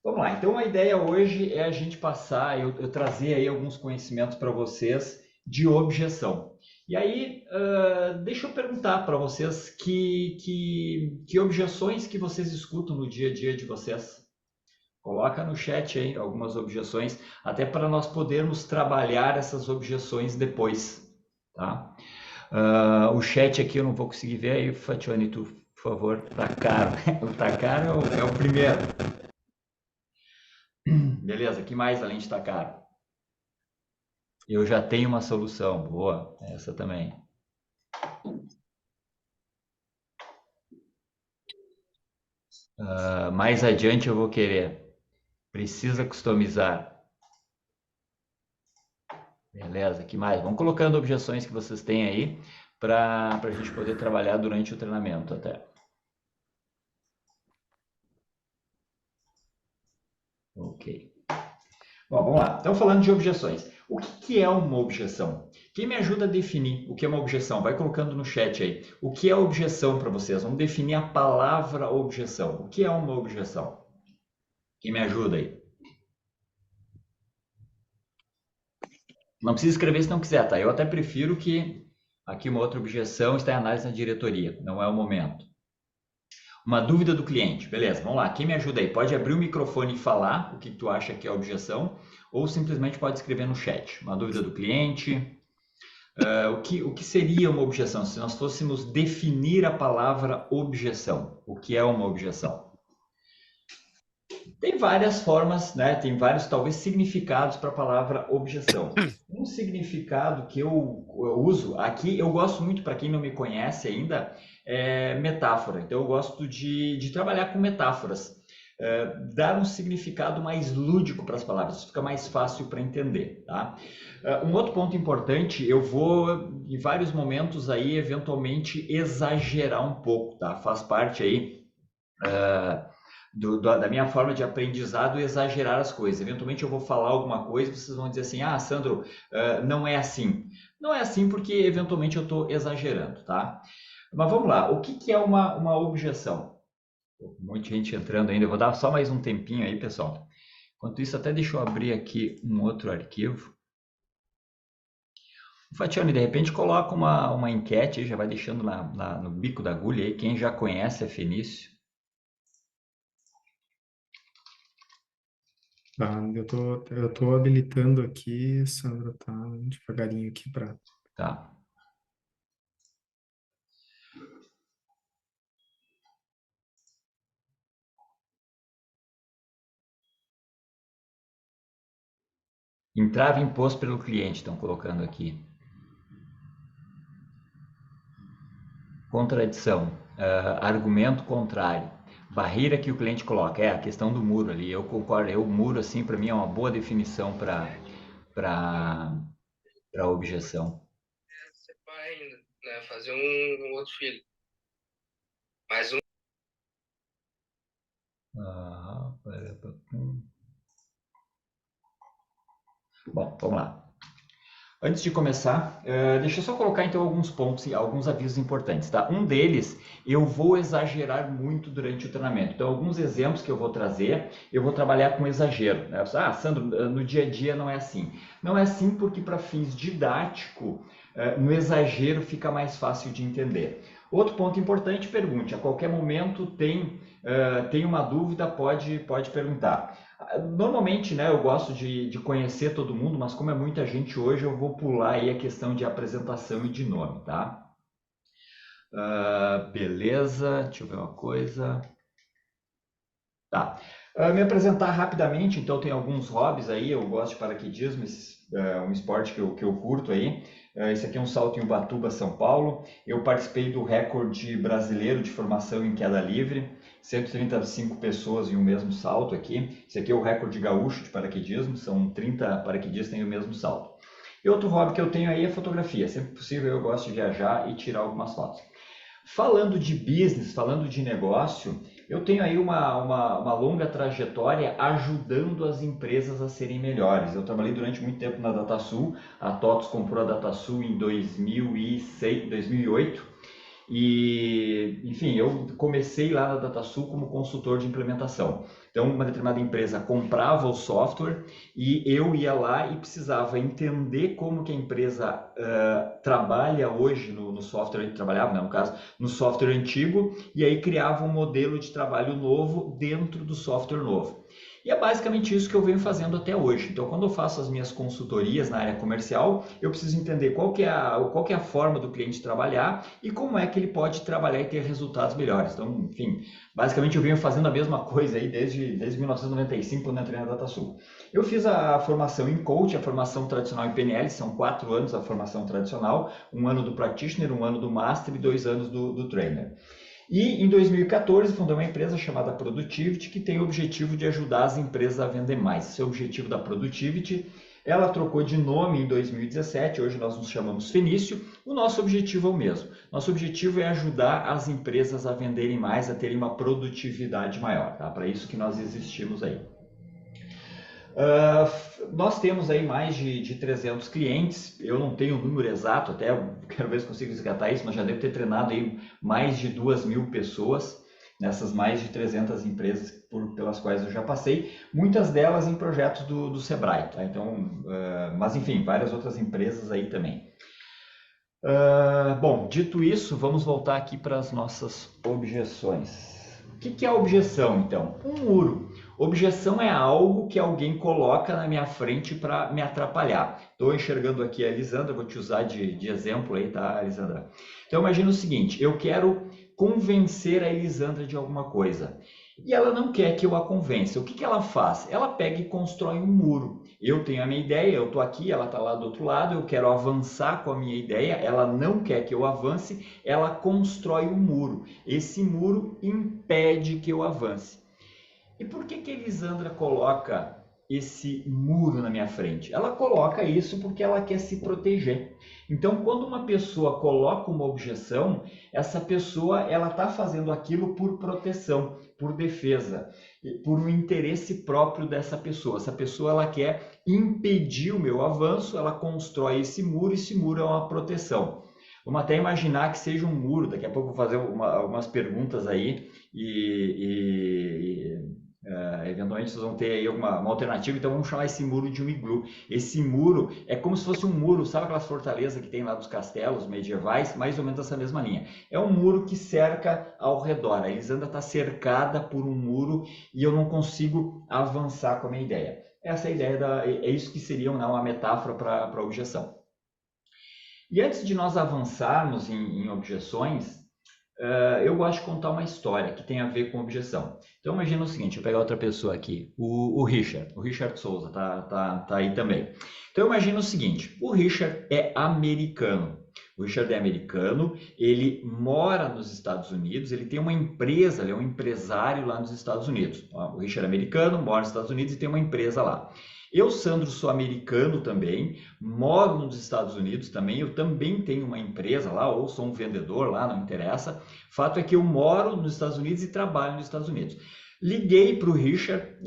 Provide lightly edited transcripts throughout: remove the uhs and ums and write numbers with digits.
Vamos lá, então a ideia hoje é a gente passar, eu trazer aí alguns conhecimentos para vocês de objeção. E aí, deixa eu perguntar para vocês que objeções que vocês escutam no dia a dia de vocês. Coloca no chat aí algumas objeções, até para nós podermos trabalhar essas objeções depois, tá? O chat aqui eu não vou conseguir ver aí, Fatione, tu, por favor, tá caro. O tá caro é o primeiro. Beleza, que mais além de estar caro? Eu já tenho uma solução. Boa, essa também. Mais adiante eu vou querer. Precisa customizar. Beleza, que mais? Vamos colocando objeções que vocês têm aí para a gente poder trabalhar durante o treinamento até. Ok. Bom, vamos lá. Então, falando de objeções. O que é uma objeção? Quem me ajuda a definir o que é uma objeção? Vai colocando no chat aí. O que é objeção para vocês? Vamos definir a palavra objeção. O que é uma objeção? Quem me ajuda aí? Não precisa escrever se não quiser, tá? Eu até prefiro que aqui uma outra objeção está em análise na diretoria. Não é o momento. Uma dúvida do cliente. Beleza, vamos lá. Quem me ajuda aí? Pode abrir o microfone e falar o que tu acha que é objeção, ou simplesmente pode escrever no chat. Uma dúvida do cliente. O que seria uma objeção? Se nós fôssemos definir a palavra objeção, o que é uma objeção? Tem várias formas, né? Tem vários, talvez, significados para a palavra objeção. Um significado que eu uso aqui, eu gosto muito, para quem não me conhece ainda, é metáfora. Então, eu gosto de trabalhar com metáforas. Dar um significado mais lúdico para as palavras, fica mais fácil para entender, tá? Um outro ponto importante, eu vou, em vários momentos aí, eventualmente, exagerar um pouco, tá? Faz parte aí da minha forma de aprendizado exagerar as coisas. Eventualmente eu vou falar alguma coisa e vocês vão dizer assim, ah, Sandro, não é assim. Não é assim porque eventualmente eu estou exagerando, tá? Mas vamos lá, o que é uma objeção? Muita gente entrando ainda, eu vou dar só mais um tempinho aí, pessoal. Enquanto isso, até deixa eu abrir aqui um outro arquivo. Fatione, de repente coloca uma enquete aí, já vai deixando no bico da agulha aí, quem já conhece a Fenício. Tá, eu tô habilitando aqui, Sandra, tá devagarinho aqui para. Tá. Entrave imposto pelo cliente, estão colocando aqui. Contradição, argumento contrário, barreira que o cliente coloca, é a questão do muro ali, eu concordo, o muro assim para mim é uma boa definição para objeção. Ser pai ainda, né? Fazer um outro filho. Mais um. Bom, vamos lá. Antes de começar, deixa eu só colocar então alguns pontos e alguns avisos importantes, tá? Um deles, eu vou exagerar muito durante o treinamento. Então, alguns exemplos que eu vou trazer, eu vou trabalhar com exagero, né? Ah, Sandro, no dia a dia não é assim. Não é assim porque para fins didáticos, no exagero fica mais fácil de entender. Outro ponto importante, pergunte. A qualquer momento tem uma dúvida, pode perguntar. Normalmente, né, eu gosto de conhecer todo mundo, mas como é muita gente hoje, eu vou pular aí a questão de apresentação e de nome, tá? Beleza, deixa eu ver uma coisa. Tá. Me apresentar rapidamente, então tem alguns hobbies aí, eu gosto de paraquedismo, um esporte que eu curto aí. Esse aqui é um salto em Ubatuba, São Paulo. Eu participei do recorde brasileiro de formação em queda livre, 135 pessoas em um mesmo salto aqui. Esse aqui é o recorde gaúcho de paraquedismo, são 30 paraquedistas em o mesmo salto. E outro hobby que eu tenho aí é fotografia. Sempre possível eu gosto de viajar e tirar algumas fotos. Falando de business, falando de negócio, eu tenho aí uma longa trajetória ajudando as empresas a serem melhores. Eu trabalhei durante muito tempo na DataSul, a TOTS comprou a DataSul em 2006, 2008, E, enfim, eu comecei lá na DataSul como consultor de implementação. Então, uma determinada empresa comprava o software e eu ia lá e precisava entender como que a empresa trabalha hoje no software, trabalhava, né, no caso, no software antigo, e aí criava um modelo de trabalho novo dentro do software novo. E é basicamente isso que eu venho fazendo até hoje. Então, quando eu faço as minhas consultorias na área comercial, eu preciso entender qual que é a forma do cliente trabalhar e como é que ele pode trabalhar e ter resultados melhores. Então, enfim, basicamente eu venho fazendo a mesma coisa aí desde 1995, quando eu entrei na DataSul. Eu fiz a formação em coach, a formação tradicional em PNL, são 4 anos a formação tradicional, 1 ano do practitioner, 1 ano do master e 2 anos do trainer. E em 2014 fundei uma empresa chamada Productivity, que tem o objetivo de ajudar as empresas a vender mais. Esse é o objetivo da Productivity. Ela trocou de nome em 2017, hoje nós nos chamamos Fenício. O nosso objetivo é o mesmo. Nosso objetivo é ajudar as empresas a venderem mais, a terem uma produtividade maior. Tá? Para isso que nós existimos aí. Nós temos aí mais de 300 clientes, eu não tenho o número exato, até quero ver se consigo resgatar isso, mas já devo ter treinado aí mais de 2.000 pessoas nessas mais de 300 empresas pelas quais eu já passei, muitas delas em projetos do Sebrae, tá? Então, mas enfim, várias outras empresas aí também. Bom, dito isso, vamos voltar aqui para as nossas objeções. O que é objeção, então? Um muro. Objeção é algo que alguém coloca na minha frente para me atrapalhar. Estou enxergando aqui a Elisandra, vou te usar de exemplo aí, tá, Elisandra? Então, imagina o seguinte, eu quero convencer a Elisandra de alguma coisa. E ela não quer que eu a convença. O que ela faz? Ela pega e constrói um muro. Eu tenho a minha ideia, eu estou aqui, ela está lá do outro lado, eu quero avançar com a minha ideia, ela não quer que eu avance, ela constrói um muro. Esse muro impede que eu avance. E por que Elisandra coloca esse muro na minha frente? Ela coloca isso porque ela quer se proteger. Então, quando uma pessoa coloca uma objeção, essa pessoa ela está fazendo aquilo por proteção, por defesa, por um interesse próprio dessa pessoa. Essa pessoa ela quer impedir o meu avanço, ela constrói esse muro é uma proteção. Vamos até imaginar que seja um muro, daqui a pouco eu vou fazer umas perguntas aí eventualmente vocês vão ter aí uma alternativa, então vamos chamar esse muro de um iglu. Esse muro é como se fosse um muro, sabe aquelas fortalezas que tem lá dos castelos medievais? Mais ou menos essa mesma linha. É um muro que cerca ao redor. A Elisandra está cercada por um muro e eu não consigo avançar com a minha ideia. Essa é a ideia, é isso que seria uma metáfora para a objeção. E antes de nós avançarmos em objeções, eu gosto de contar uma história que tem a ver com objeção. Então imagina o seguinte, eu vou pegar outra pessoa aqui, o Richard Souza, tá aí também. Então imagina o seguinte, o Richard é americano. O Richard é americano, ele mora nos Estados Unidos, ele tem uma empresa, ele é um empresário lá nos Estados Unidos. O Richard é americano, mora nos Estados Unidos e tem uma empresa lá. Eu, Sandro, sou americano também, moro nos Estados Unidos também, eu também tenho uma empresa lá, ou sou um vendedor lá, não interessa. Fato é que eu moro nos Estados Unidos e trabalho nos Estados Unidos. Liguei para o Richard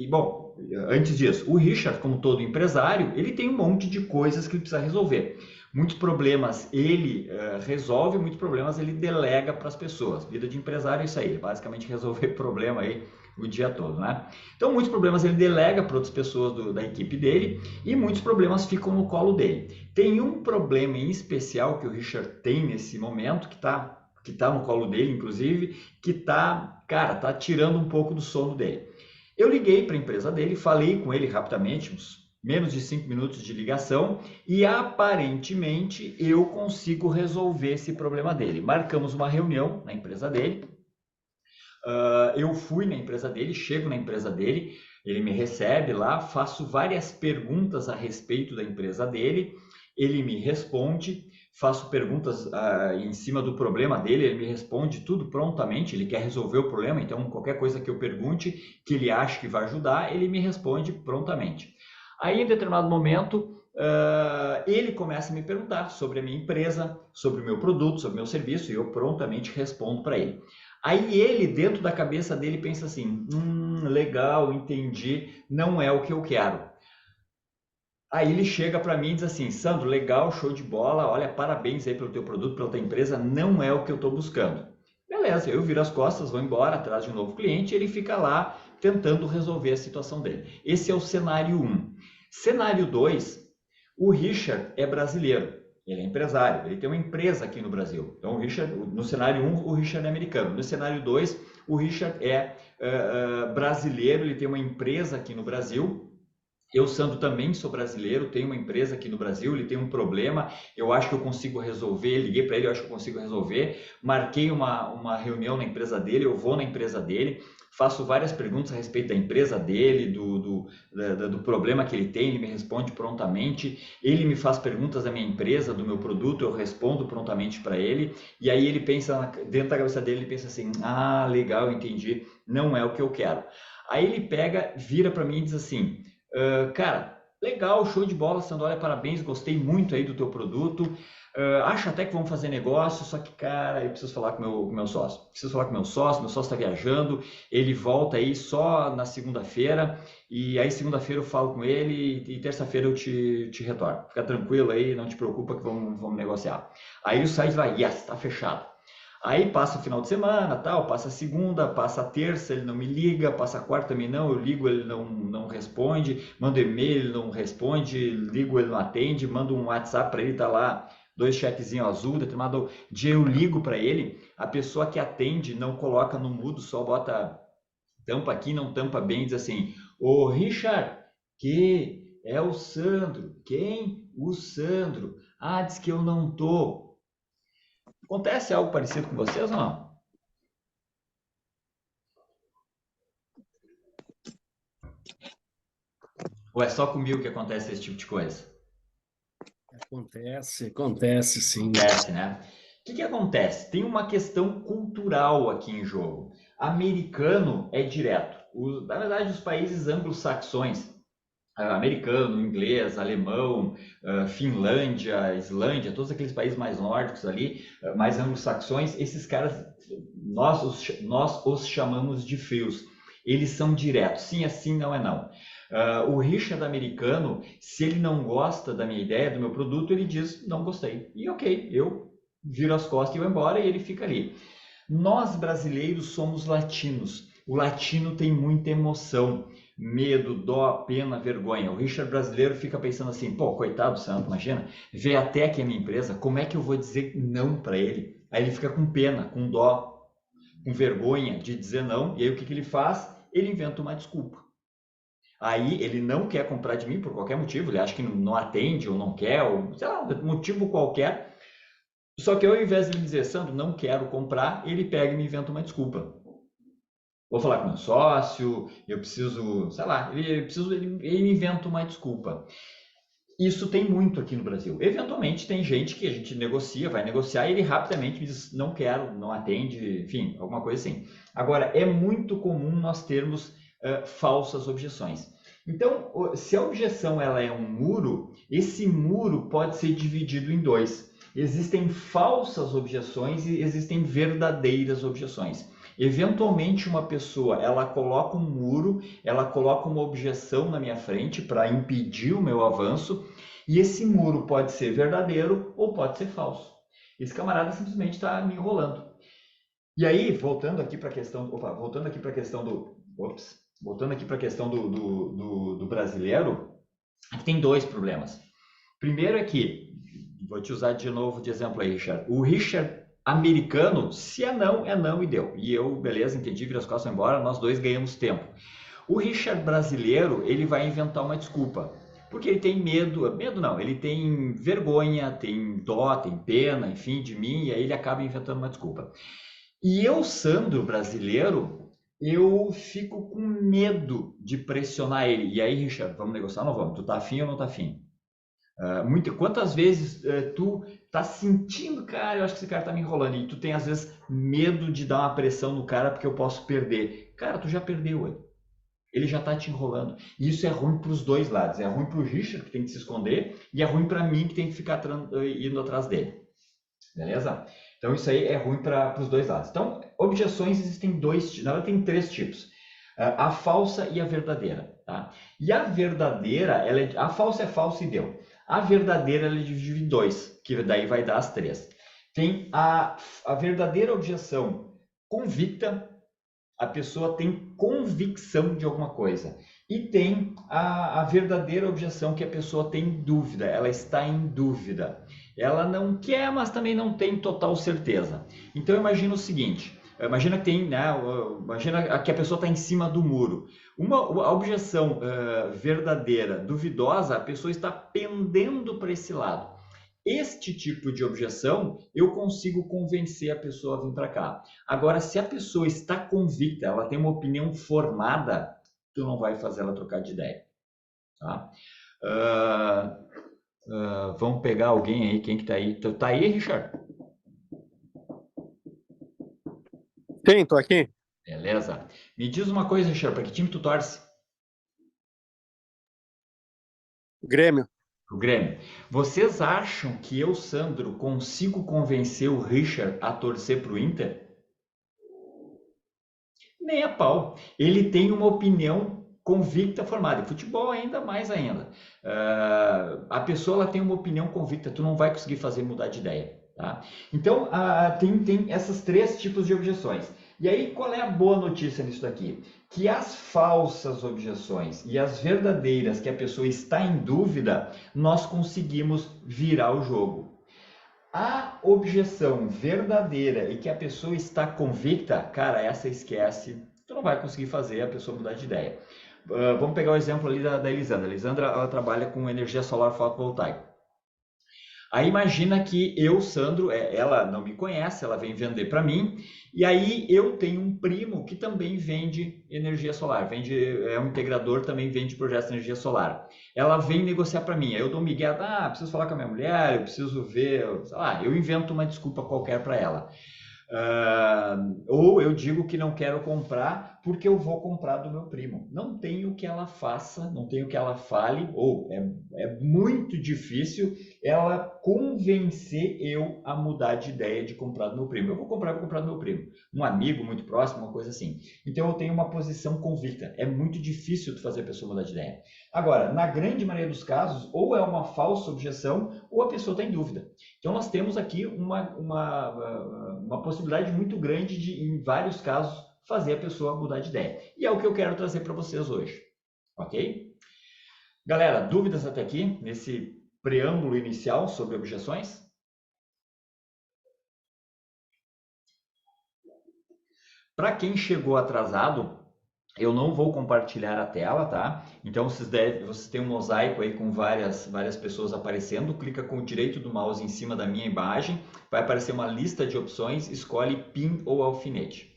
bom, antes disso, o Richard, como todo empresário, ele tem um monte de coisas que ele precisa resolver. Muitos problemas ele resolve, muitos problemas ele delega para as pessoas. Vida de empresário é isso aí, basicamente resolver problema aí o dia todo, né? Então, muitos problemas ele delega para outras pessoas da equipe dele e muitos problemas ficam no colo dele. Tem um problema em especial que o Richard tem nesse momento, que tá no colo dele, inclusive, que tá tirando um pouco do sono dele. Eu liguei para a empresa dele, falei com ele rapidamente, uns menos de 5 minutos de ligação, e aparentemente eu consigo resolver esse problema dele. Marcamos uma reunião na empresa dele. Eu fui na empresa dele, chego na empresa dele, ele me recebe lá, faço várias perguntas a respeito da empresa dele, ele me responde, faço perguntas em cima do problema dele, ele me responde tudo prontamente, ele quer resolver o problema, então qualquer coisa que eu pergunte, que ele acha que vai ajudar, ele me responde prontamente. Aí, em determinado momento, ele começa a me perguntar sobre a minha empresa, sobre o meu produto, sobre o meu serviço, e eu prontamente respondo para ele. Aí ele, dentro da cabeça dele, pensa assim, legal, entendi, não é o que eu quero. Aí ele chega para mim e diz assim, Sandro, legal, show de bola, olha, parabéns aí pelo teu produto, pela tua empresa, não é o que eu estou buscando. Beleza, eu viro as costas, vou embora, atrás de um novo cliente, e ele fica lá tentando resolver a situação dele. Esse é o cenário 1. Cenário 2, o Richard é brasileiro, ele é empresário, ele tem uma empresa aqui no Brasil. Então, o Richard, no cenário 1, o Richard é americano. No cenário 2, o Richard é brasileiro, ele tem uma empresa aqui no Brasil. Eu, Sandro, também sou brasileiro, tenho uma empresa aqui no Brasil, ele tem um problema, eu acho que eu consigo resolver, liguei para ele, eu acho que eu consigo resolver, marquei uma reunião na empresa dele, eu vou na empresa dele, faço várias perguntas a respeito da empresa dele, do problema que ele tem, ele me responde prontamente, ele me faz perguntas da minha empresa, do meu produto, eu respondo prontamente para ele, e aí ele pensa, dentro da cabeça dele, ele pensa assim, ah, legal, entendi, não é o que eu quero. Aí ele pega, vira para mim e diz assim, cara, legal, show de bola, Sandro, olha, parabéns, gostei muito aí do teu produto, acho até que vamos fazer negócio, só que, cara, eu preciso falar com o meu sócio. Preciso falar com o meu sócio está viajando, ele volta aí só na segunda-feira, e aí segunda-feira eu falo com ele e terça-feira eu te retorno. Fica tranquilo aí, não te preocupa que vamos negociar. Aí o site vai, yes, tá fechado. Aí passa o final de semana, tal, passa a segunda, passa a terça, ele não me liga, passa a quarta também não, eu ligo, ele não responde, mando e-mail, ele não responde, ligo, ele não atende, mando um WhatsApp para ele, tá lá, 2 chequezinhos azul, determinado dia eu ligo para ele, a pessoa que atende não coloca no mudo, só bota tampa aqui, não tampa bem, diz assim, ô Richard, que é o Sandro, quem? O Sandro, ah, diz que eu não tô. Acontece algo parecido com vocês ou não? Ou é só comigo que acontece esse tipo de coisa? Acontece, sim. Acontece, né? O que acontece? Tem uma questão cultural aqui em jogo. Americano é direto. Na verdade, os países anglo-saxões, americano, inglês, alemão, Finlândia, Islândia, todos aqueles países mais nórdicos ali, mais anglo-saxões, esses caras, nós os chamamos de frios. Eles são diretos. Sim é sim, não é não. O Richard americano, se ele não gosta da minha ideia, do meu produto, ele diz, não gostei. E ok, eu viro as costas e vou embora e ele fica ali. Nós brasileiros somos latinos. O latino tem muita emoção, medo, dó, pena, vergonha. O Richard brasileiro fica pensando assim, pô, coitado do Santo, imagina, veio até aqui a minha empresa, como é que eu vou dizer não para ele? Aí ele fica com pena, com dó, com vergonha de dizer não, e aí o que ele faz? Ele inventa uma desculpa. Aí ele não quer comprar de mim por qualquer motivo, ele acha que não atende ou não quer, ou sei lá, motivo qualquer. Só que ao invés de ele dizer, Sandro, não quero comprar, ele pega e me inventa uma desculpa. Vou falar com meu sócio, eu preciso, sei lá, ele inventa uma desculpa. Isso tem muito aqui no Brasil. Eventualmente tem gente que a gente negocia, vai negociar e ele rapidamente diz, não quero, não atende, enfim, alguma coisa assim. Agora, é muito comum nós termos falsas objeções. Então, se a objeção ela é um muro, esse muro pode ser dividido em dois. Existem falsas objeções e existem verdadeiras objeções. Eventualmente uma pessoa, ela coloca um muro, ela coloca uma objeção na minha frente para impedir o meu avanço, e esse muro pode ser verdadeiro ou pode ser falso. Esse camarada simplesmente está me enrolando. E aí, voltando aqui para a questão do brasileiro, aqui tem dois problemas. Primeiro é que, vou te usar de novo de exemplo aí, Richard. O Richard americano, se é não e deu. E eu, beleza, entendi, vira as costas, vai embora, nós dois ganhamos tempo. O Richard brasileiro, ele vai inventar uma desculpa. Porque ele tem medo não, ele tem vergonha, tem dó, tem pena, enfim, de mim, e aí ele acaba inventando uma desculpa. E eu, Sandro, brasileiro, eu fico com medo de pressionar ele. E aí, Richard, vamos negociar ou não vamos? Tu tá afim ou não tá afim? Quantas vezes tu tá sentindo, cara, eu acho que esse cara tá me enrolando, e tu tem às vezes medo de dar uma pressão no cara porque eu posso perder. Cara, tu já perdeu ele. Ele já tá te enrolando. E isso é ruim para os dois lados. É ruim para o Richard, que tem que se esconder, e é ruim para mim, que tem que ficar indo atrás dele. Beleza? Então isso aí é ruim para os dois lados. Então, objeções existem na verdade tem 3 tipos. A falsa e a verdadeira, tá? E a verdadeira, a falsa é falsa e deu. A verdadeira, ela é dividida em dois, que daí vai dar as três. Tem a verdadeira objeção convicta, a pessoa tem convicção de alguma coisa. E tem a verdadeira objeção, que a pessoa tem dúvida, ela está em dúvida. Ela não quer, mas também não tem total certeza. Então imagina o seguinte, imagina que tem, né, imagina que a pessoa está em cima do muro. A objeção verdadeira, duvidosa, a pessoa está pendendo para esse lado. Este tipo de objeção, eu consigo convencer a pessoa a vir para cá. Agora, se a pessoa está convicta, ela tem uma opinião formada, tu não vai fazer ela trocar de ideia. Tá? Vamos pegar alguém aí, quem que tá aí? Tu tá aí, Richard? Sim, tô aqui. Beleza. Me diz uma coisa, Richard, para que time tu torce? Grêmio. O Grêmio. Vocês acham que eu, Sandro, consigo convencer o Richard a torcer para o Inter? Nem a pau. Ele tem uma opinião convicta formada. Em futebol ainda mais ainda. A pessoa ela tem uma opinião convicta, tu não vai conseguir fazer mudar de ideia. Tá? Então, tem esses três tipos de objeções. E aí, qual é a boa notícia nisso daqui? Que as falsas objeções e as verdadeiras, que a pessoa está em dúvida, nós conseguimos virar o jogo. A objeção verdadeira e que a pessoa está convicta, cara, essa esquece, tu não vai conseguir fazer a pessoa mudar de ideia. Vamos pegar o exemplo ali da Elisandra. A Elisandra, ela trabalha com energia solar fotovoltaica. Aí imagina que eu, Sandro, ela não me conhece, ela vem vender para mim, e aí eu tenho um primo que também vende energia solar, é um integrador, também vende projetos de energia solar. Ela vem negociar para mim, aí eu dou um migué, preciso falar com a minha mulher, eu preciso ver, sei lá, eu invento uma desculpa qualquer para ela. Ou eu digo que não quero comprar porque eu vou comprar do meu primo. Não tem o que ela faça, não tem o que ela fale, ou é muito difícil ela convencer eu a mudar de ideia de comprar do meu primo. Eu vou comprar do meu primo. Um amigo muito próximo, uma coisa assim. Então eu tenho uma posição convicta. É muito difícil tu fazer a pessoa mudar de ideia. Agora, na grande maioria dos casos, ou é uma falsa objeção, ou a pessoa está em dúvida. Então nós temos aqui uma possibilidade muito grande de, em vários casos, fazer a pessoa mudar de ideia. E é o que eu quero trazer para vocês hoje. Ok? Galera, dúvidas até aqui, nesse preâmbulo inicial sobre objeções? Para quem chegou atrasado, eu não vou compartilhar a tela, tá? Então vocês têm um mosaico aí com várias pessoas aparecendo. Clica com o direito do mouse em cima da minha imagem, vai aparecer uma lista de opções, escolhe PIN ou alfinete.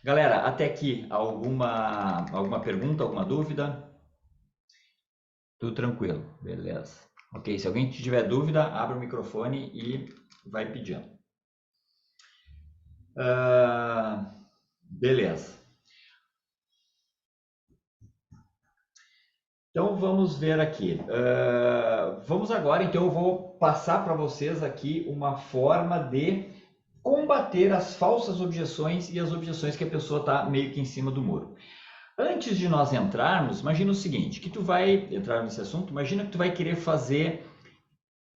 Galera, até aqui alguma pergunta, alguma dúvida? Tudo tranquilo, beleza. Ok, se alguém tiver dúvida, abre o microfone e vai pedindo. Beleza. Então vamos ver aqui. Vamos agora, então eu vou passar para vocês aqui uma forma de combater as falsas objeções e as objeções que a pessoa está meio que em cima do muro. Antes de nós entrarmos, imagina o seguinte, que tu vai entrar nesse assunto, imagina que tu vai querer fazer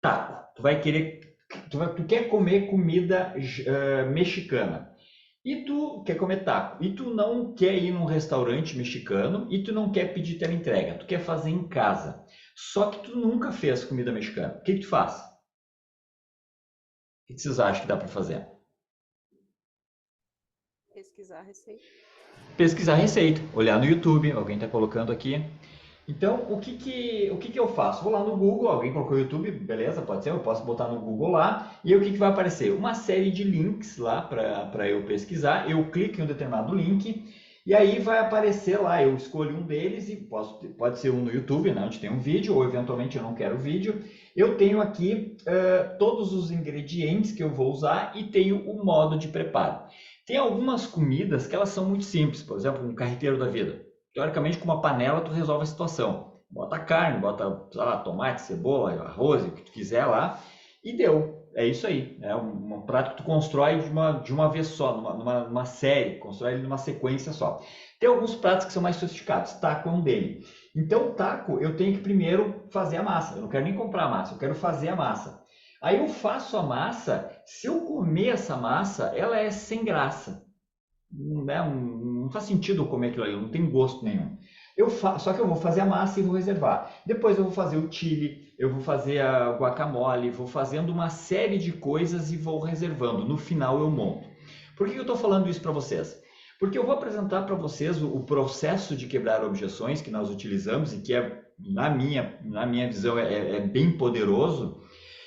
taco, tu quer comer comida mexicana. E tu quer comer taco, e tu não quer ir num restaurante mexicano, e tu não quer pedir teleentrega, tu quer fazer em casa. Só que tu nunca fez comida mexicana. O que tu faz? O que vocês acham que dá para fazer? Pesquisar a receita. Pesquisar a receita, olhar no YouTube, alguém está colocando aqui. Então, o que eu faço? Vou lá no Google, alguém colocou no YouTube, beleza, pode ser, eu posso botar no Google lá, e aí o que vai aparecer? Uma série de links lá para eu pesquisar, eu clico em um determinado link, e aí vai aparecer lá, eu escolho um deles, e pode ser um no YouTube, né, onde tem um vídeo, ou eventualmente eu não quero vídeo. Eu tenho aqui todos os ingredientes que eu vou usar e tenho o modo de preparo. Tem algumas comidas que elas são muito simples, por exemplo, um carreteiro da vida. Teoricamente, com uma panela, tu resolve a situação. Bota carne, bota, sei lá, tomate, cebola, arroz, o que tu quiser lá, e deu. é isso aí. É um prato que tu constrói de uma vez só, numa série, constrói ele numa sequência só. Tem alguns pratos que são mais sofisticados, taco é um dele. Então, o taco, eu tenho que primeiro fazer a massa. Eu não quero nem comprar a massa, eu quero fazer a massa. Aí eu faço a massa, se eu comer essa massa, ela é sem graça. Não faz sentido eu comer aquilo ali, não tem gosto nenhum. Só que eu vou fazer a massa e vou reservar. Depois eu vou fazer o chili, eu vou fazer a guacamole, vou fazendo uma série de coisas e vou reservando. No final eu monto. Por que eu estou falando isso para vocês? Porque eu vou apresentar para vocês o processo de quebrar objeções que nós utilizamos e que na minha visão é bem poderoso.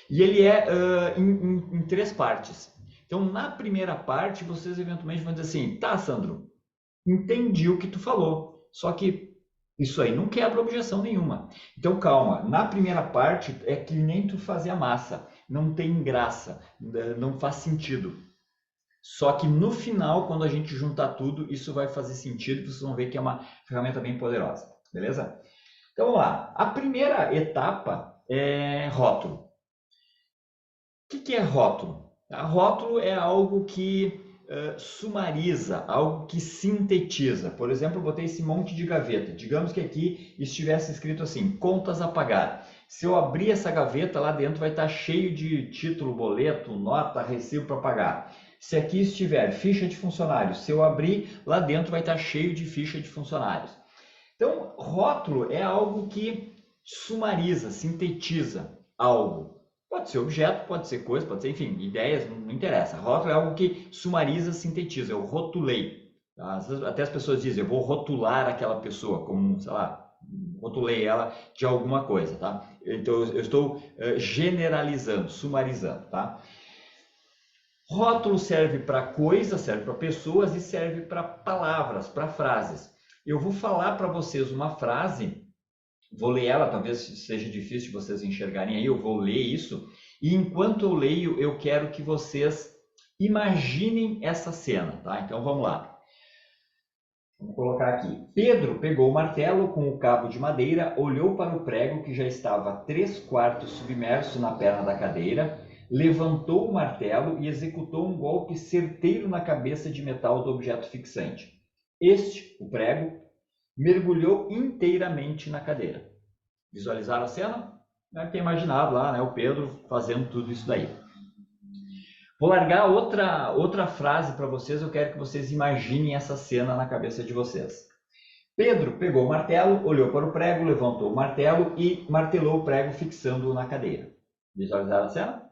E ele é em 3 partes. Então, na primeira parte, vocês eventualmente vão dizer assim, tá, Sandro, entendi o que tu falou, só que isso aí não quebra objeção nenhuma. Então, calma, na primeira parte é que nem tu fazer a massa, não tem graça, não faz sentido. Só que no final, quando a gente juntar tudo, isso vai fazer sentido, vocês vão ver que é uma ferramenta bem poderosa, beleza? Então, vamos lá. A primeira etapa é rótulo. O que é rótulo? Rótulo é algo que sumariza, algo que sintetiza. Por exemplo, eu botei esse monte de gaveta. Digamos que aqui estivesse escrito assim, contas a pagar. Se eu abrir essa gaveta, lá dentro vai estar cheio de título, boleto, nota, recibo para pagar. Se aqui estiver ficha de funcionários, se eu abrir, lá dentro vai estar cheio de ficha de funcionários. Então, rótulo é algo que sumariza, sintetiza algo. Pode ser objeto, pode ser coisa, pode ser, enfim, ideias, não interessa. Rótulo é algo que sumariza, sintetiza. Eu rotulei. Tá? Até as pessoas dizem, eu vou rotular aquela pessoa, como, sei lá, rotulei ela de alguma coisa, tá? Então, eu estou generalizando, sumarizando, tá? Rótulo serve para coisas, serve para pessoas e serve para palavras, para frases. Eu vou falar para vocês uma frase, vou ler ela, talvez seja difícil de vocês enxergarem aí, eu vou ler isso, e enquanto eu leio, eu quero que vocês imaginem essa cena, tá? Então vamos lá. Vamos colocar aqui. Pedro pegou o martelo com o cabo de madeira, olhou para o prego que já estava 3/4 submerso na perna da cadeira, levantou o martelo e executou um golpe certeiro na cabeça de metal do objeto fixante. Este, o prego, mergulhou inteiramente na cadeira. Visualizaram a cena? Deve ter imaginado lá, né, o Pedro fazendo tudo isso daí. Vou largar outra frase para vocês, eu quero que vocês imaginem essa cena na cabeça de vocês. Pedro pegou o martelo, olhou para o prego, levantou o martelo e martelou o prego fixando-o na cadeira. Visualizaram a cena?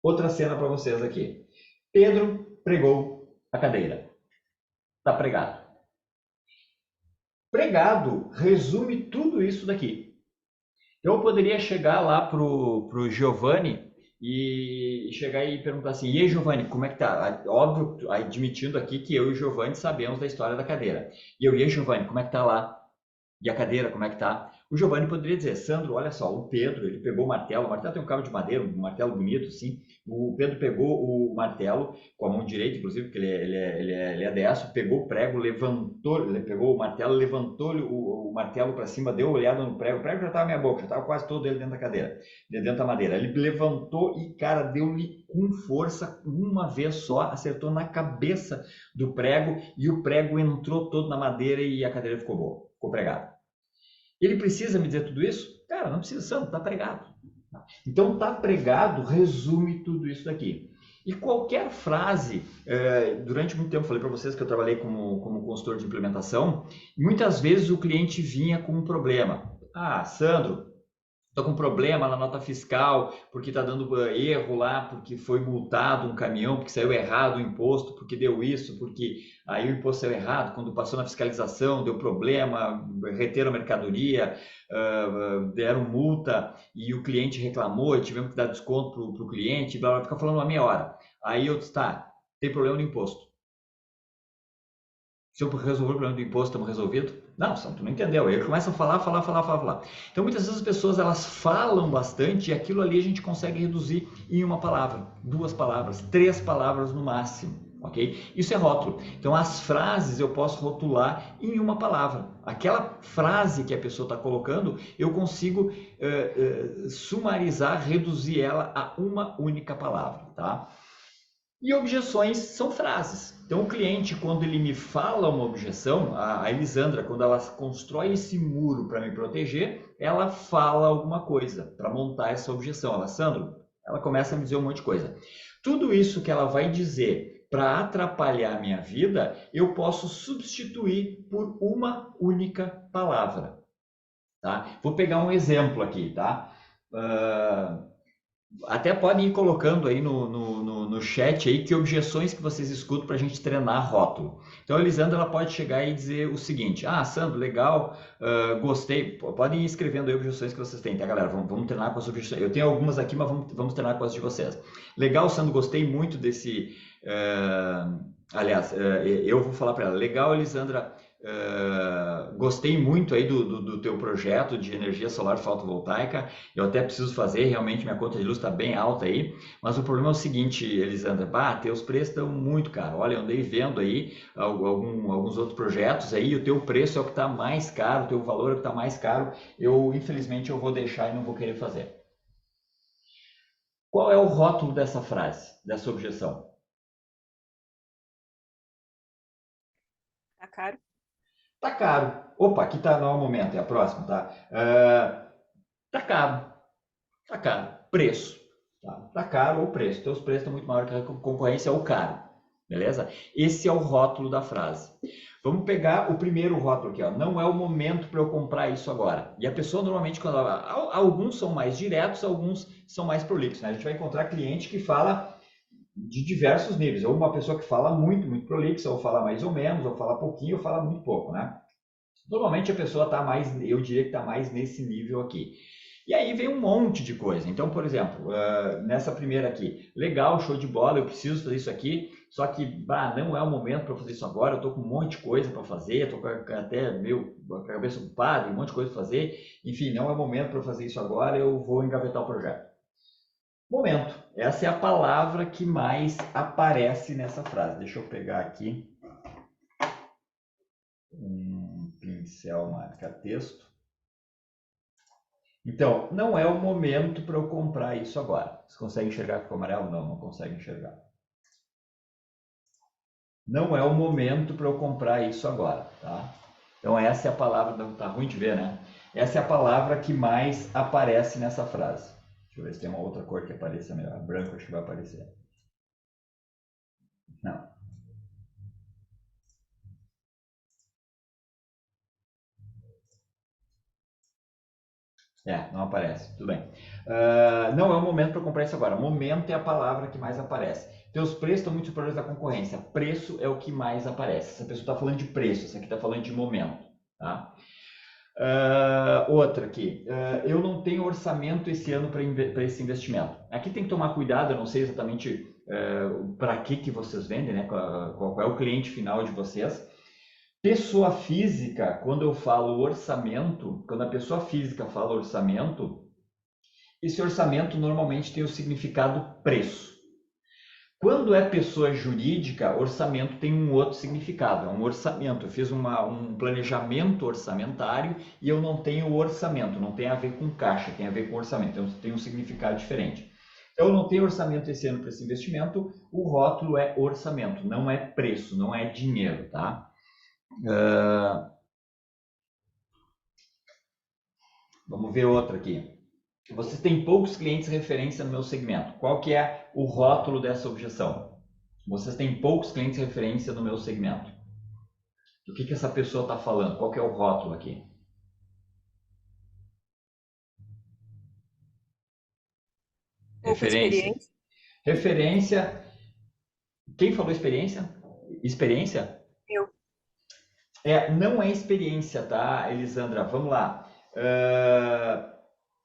Outra cena para vocês aqui. Pedro pregou a cadeira. Está pregado. Pregado resume tudo isso daqui. Eu poderia chegar lá pro Giovanni e chegar e perguntar assim, e aí, Giovanni, como é que tá? Óbvio, admitindo aqui que eu e o Giovanni sabemos da história da cadeira. E aí, Giovanni, como é que tá lá? E a cadeira, como é que tá? O Giovanni poderia dizer, Sandro, olha só, o Pedro, ele pegou o martelo tem um cabo de madeira, um martelo bonito, assim. O Pedro pegou o martelo com a mão direita, inclusive, porque ele é destro, pegou o prego, levantou, ele pegou o martelo, levantou o martelo para cima, deu uma olhada no prego, o prego já estava na minha boca, já estava quase todo ele dentro da cadeira, dentro da madeira. Ele levantou e, cara, deu-lhe com força, uma vez só, acertou na cabeça do prego e o prego entrou todo na madeira e a cadeira ficou boa, ficou pregada. Ele precisa me dizer tudo isso? Cara, não precisa, Sandro, está pregado. Então, está pregado resume tudo isso daqui. E qualquer frase, durante muito tempo, falei para vocês que eu trabalhei como consultor de implementação, muitas vezes o cliente vinha com um problema. Ah, Sandro, estou com um problema na nota fiscal, porque está dando erro lá, porque foi multado um caminhão, porque saiu errado o imposto, porque deu isso, porque aí o imposto saiu errado, quando passou na fiscalização deu problema, reteram a mercadoria, deram multa e o cliente reclamou e tivemos que dar desconto para o cliente, blá, blá, fica falando uma meia hora. Aí eu disse, tá, tem problema no imposto. Se eu resolver o problema do imposto, estamos resolvidos? Não, tu não entendeu. Aí começam a falar. Então, muitas vezes as pessoas elas falam bastante e aquilo ali a gente consegue reduzir em uma palavra, 2 palavras, 3 palavras no máximo. ok? Isso é rótulo. Então, as frases eu posso rotular em uma palavra. Aquela frase que a pessoa está colocando, eu consigo sumarizar, reduzir ela a uma única palavra, tá? E objeções são frases. Então, o cliente, quando ele me fala uma objeção, a Elisandra, quando ela constrói esse muro para me proteger, ela fala alguma coisa para montar essa objeção. Ela, Sandro, ela começa a me dizer um monte de coisa. Tudo isso que ela vai dizer para atrapalhar a minha vida, eu posso substituir por uma única palavra. Tá? Vou pegar um exemplo aqui, tá? Até podem ir colocando aí no chat aí que objeções que vocês escutam para a gente treinar rótulo. Então a Elisandra ela pode chegar e dizer o seguinte: ah, Sandro, legal, gostei. Podem ir escrevendo aí objeções que vocês têm, tá, galera? Vamos treinar com as objeções. Eu tenho algumas aqui, mas vamos treinar com as de vocês. Legal, Sandro, gostei muito desse. Aliás, eu vou falar para ela. Legal, Elisandra. Gostei muito aí do teu projeto de energia solar fotovoltaica. Eu até preciso fazer, realmente minha conta de luz está bem alta aí, mas o problema é o seguinte, Elisandra, teus preços estão muito caros. Olha, eu andei vendo aí alguns outros projetos aí, o teu preço é o que está mais caro, o teu valor é o que está mais caro. Infelizmente, eu vou deixar e não vou querer fazer. Qual é o rótulo dessa frase, dessa objeção? Tá caro. Tá caro. Opa, aqui tá, não é o momento, é a próxima, tá? Tá caro. Tá caro. Preço. Tá caro ou preço. Teus preços estão muito maiores que a concorrência ou caro. Beleza? Esse é o rótulo da frase. Vamos pegar o primeiro rótulo aqui, ó. Não é o momento para eu comprar isso agora. E a pessoa normalmente, quando alguns são mais diretos, alguns são mais prolixos, né? A gente vai encontrar cliente que fala de diversos níveis, ou uma pessoa que fala muito, muito prolixa, ou fala mais ou menos, ou fala pouquinho, ou fala muito pouco, né? Normalmente a pessoa está mais, eu diria que está mais nesse nível aqui. E aí vem um monte de coisa. Então, por exemplo, nessa primeira aqui, legal, show de bola, eu preciso fazer isso aqui, só que não é o momento para fazer isso agora, eu estou com um monte de coisa para fazer, estou até com a cabeça ocupada, um monte de coisa para fazer, enfim, não é o momento para fazer isso agora, eu vou engavetar o projeto. Momento. Essa é a palavra que mais aparece nessa frase. Deixa eu pegar aqui um pincel marca-texto. Então, não é o momento para eu comprar isso agora. Você consegue enxergar com o amarelo? Não consegue enxergar. Não é o momento para eu comprar isso agora, tá? Então, essa é a palavra, tá ruim de ver, né? Essa é a palavra que mais aparece nessa frase. Deixa eu ver se tem uma outra cor que apareça melhor. Branco acho que vai aparecer. Não. Não aparece. Tudo bem. Não é o momento para comprar isso agora. Momento é a palavra que mais aparece. Teus preços estão muito superiores à concorrência. Preço é o que mais aparece. Essa pessoa está falando de preço, essa aqui está falando de momento. Tá? Outra aqui. Eu não tenho orçamento esse ano para esse investimento. Aqui tem que tomar cuidado, eu não sei exatamente para que vocês vendem, né? Qual é o cliente final de vocês. Pessoa física, quando eu falo orçamento, quando a pessoa física fala orçamento, esse orçamento normalmente tem o significado preço. Quando é pessoa jurídica, orçamento tem um outro significado, é um orçamento. Eu fiz um planejamento orçamentário e eu não tenho orçamento, não tem a ver com caixa, tem a ver com orçamento, então tem um significado diferente. Então, eu não tenho orçamento esse ano para esse investimento, o rótulo é orçamento, não é preço, não é dinheiro, tá? Vamos ver outra aqui. Vocês têm poucos clientes referência no meu segmento. Qual que é o rótulo dessa objeção? Vocês têm poucos clientes referência no meu segmento. Do que essa pessoa está falando? Qual que é o rótulo aqui? Referência. Referência. Quem falou experiência? Experiência? Eu. Não é experiência, tá, Elisandra? Vamos lá.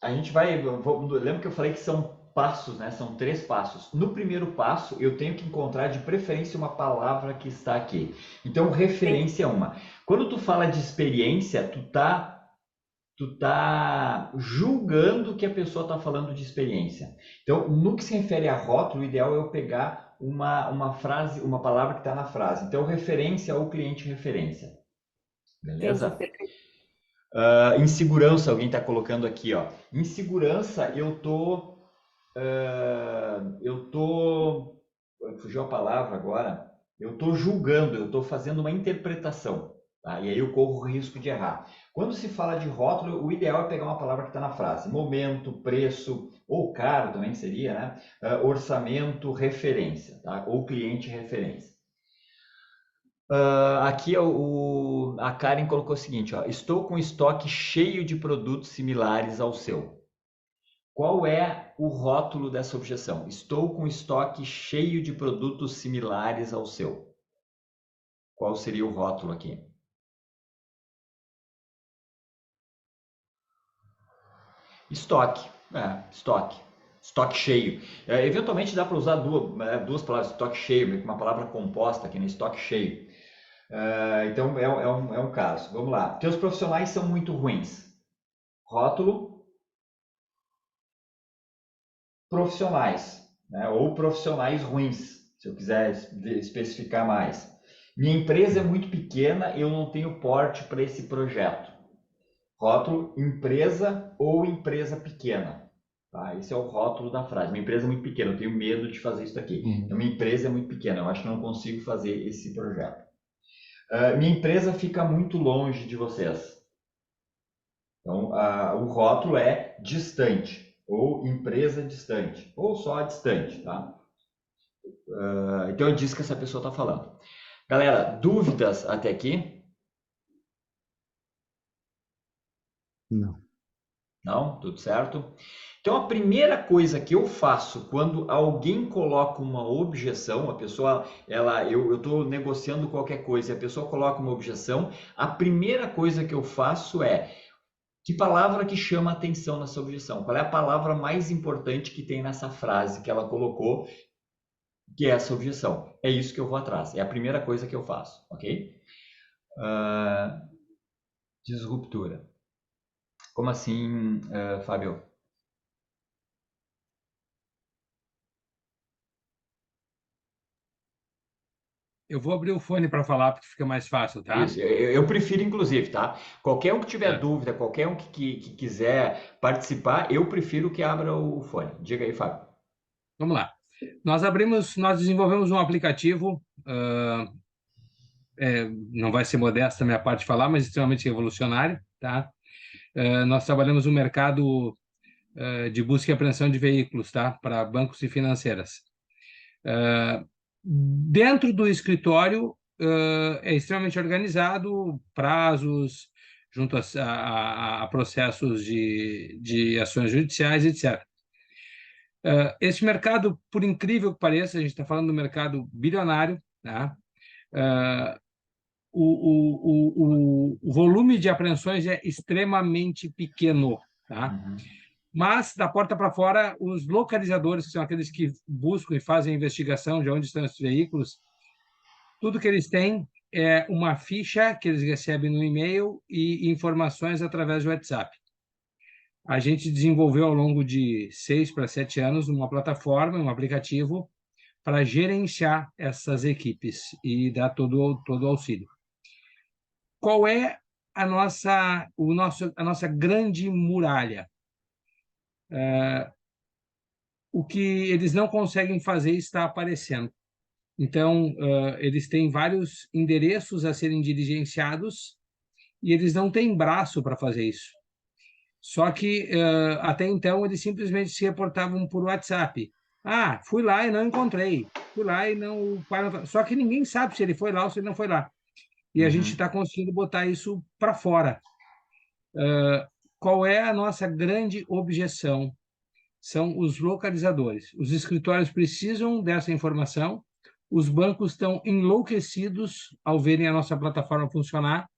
A gente vai... Lembra que eu falei que são passos, né? São 3 passos. No primeiro passo, eu tenho que encontrar de preferência uma palavra que está aqui. Então, referência é uma. Quando tu fala de experiência, tu tá julgando que a pessoa está falando de experiência. Então, no que se refere a rótulo, o ideal é eu pegar uma frase, uma palavra que está na frase. Então, referência ou cliente referência. Beleza? Entendi, perfeito. Insegurança, alguém está colocando aqui, ó. Insegurança, fugiu a palavra agora, eu tô julgando, eu tô fazendo uma interpretação, tá? E aí eu corro o risco de errar. Quando se fala de rótulo, o ideal é pegar uma palavra que está na frase. Momento, preço, ou caro também seria, né? Orçamento, referência, tá? Ou cliente referência. Aqui a Karen colocou o seguinte, ó, estou com estoque cheio de produtos similares ao seu. Qual é o rótulo dessa objeção? Estou com estoque cheio de produtos similares ao seu. Qual seria o rótulo aqui? Estoque. Estoque. Estoque cheio. Eventualmente dá para usar duas palavras, estoque cheio, uma palavra composta aqui, né? Estoque cheio. Então é um caso. Vamos lá. Teus profissionais são muito ruins. Rótulo. Profissionais, né? Ou profissionais ruins, se eu quiser especificar mais. Minha empresa é muito pequena, eu não tenho porte para esse projeto. Rótulo, empresa ou empresa pequena. Tá? Esse é o rótulo da frase. Minha empresa é muito pequena, eu tenho medo de fazer isso aqui. Então, minha empresa é muito pequena, eu acho que não consigo fazer esse projeto. Minha empresa fica muito longe de vocês. Então, o rótulo é distante, ou empresa distante, ou só distante, tá? Então, é disso que essa pessoa está falando. Galera, dúvidas até aqui? Não. Não? Tudo certo? Então, a primeira coisa que eu faço quando alguém coloca uma objeção, a pessoa, eu estou negociando qualquer coisa e a pessoa coloca uma objeção, a primeira coisa que eu faço é que palavra que chama a atenção nessa objeção? Qual é a palavra mais importante que tem nessa frase que ela colocou, que é essa objeção? É isso que eu vou atrás. É a primeira coisa que eu faço, ok? Disruptura. Como assim, Fábio? Eu vou abrir o fone para falar, porque fica mais fácil, tá? Isso, eu prefiro inclusive, tá? Qualquer um que tiver É. dúvida, qualquer um que quiser participar, eu prefiro que abra o fone. Diga aí, Fábio. Vamos lá. Nós desenvolvemos um aplicativo, não vai ser modesto a minha parte de falar, mas extremamente revolucionário, tá? Nós trabalhamos no mercado de busca e apreensão de veículos, tá? Para bancos e financeiras. Dentro do escritório, é extremamente organizado, prazos, junto a processos de ações judiciais, etc. Esse mercado, por incrível que pareça, a gente está falando do mercado bilionário, tá? O volume de apreensões é extremamente pequeno, tá? Mas, da porta para fora, os localizadores, que são aqueles que buscam e fazem a investigação de onde estão esses veículos, tudo que eles têm é uma ficha que eles recebem no e-mail e informações através do WhatsApp. A gente desenvolveu ao longo de 6 para 7 anos uma plataforma, um aplicativo para gerenciar essas equipes e dar todo o auxílio. Qual é a nossa grande muralha? O que eles não conseguem fazer está aparecendo. Então, eles têm vários endereços a serem diligenciados e eles não têm braço para fazer isso. Só que, até então, eles simplesmente se reportavam por WhatsApp. Ah, fui lá e não encontrei. Fui lá e não... Só que ninguém sabe se ele foi lá ou se ele não foi lá. E a gente está conseguindo botar isso para fora. Qual é a nossa grande objeção? São os localizadores. Os escritórios precisam dessa informação, os bancos estão enlouquecidos ao verem a nossa plataforma funcionar,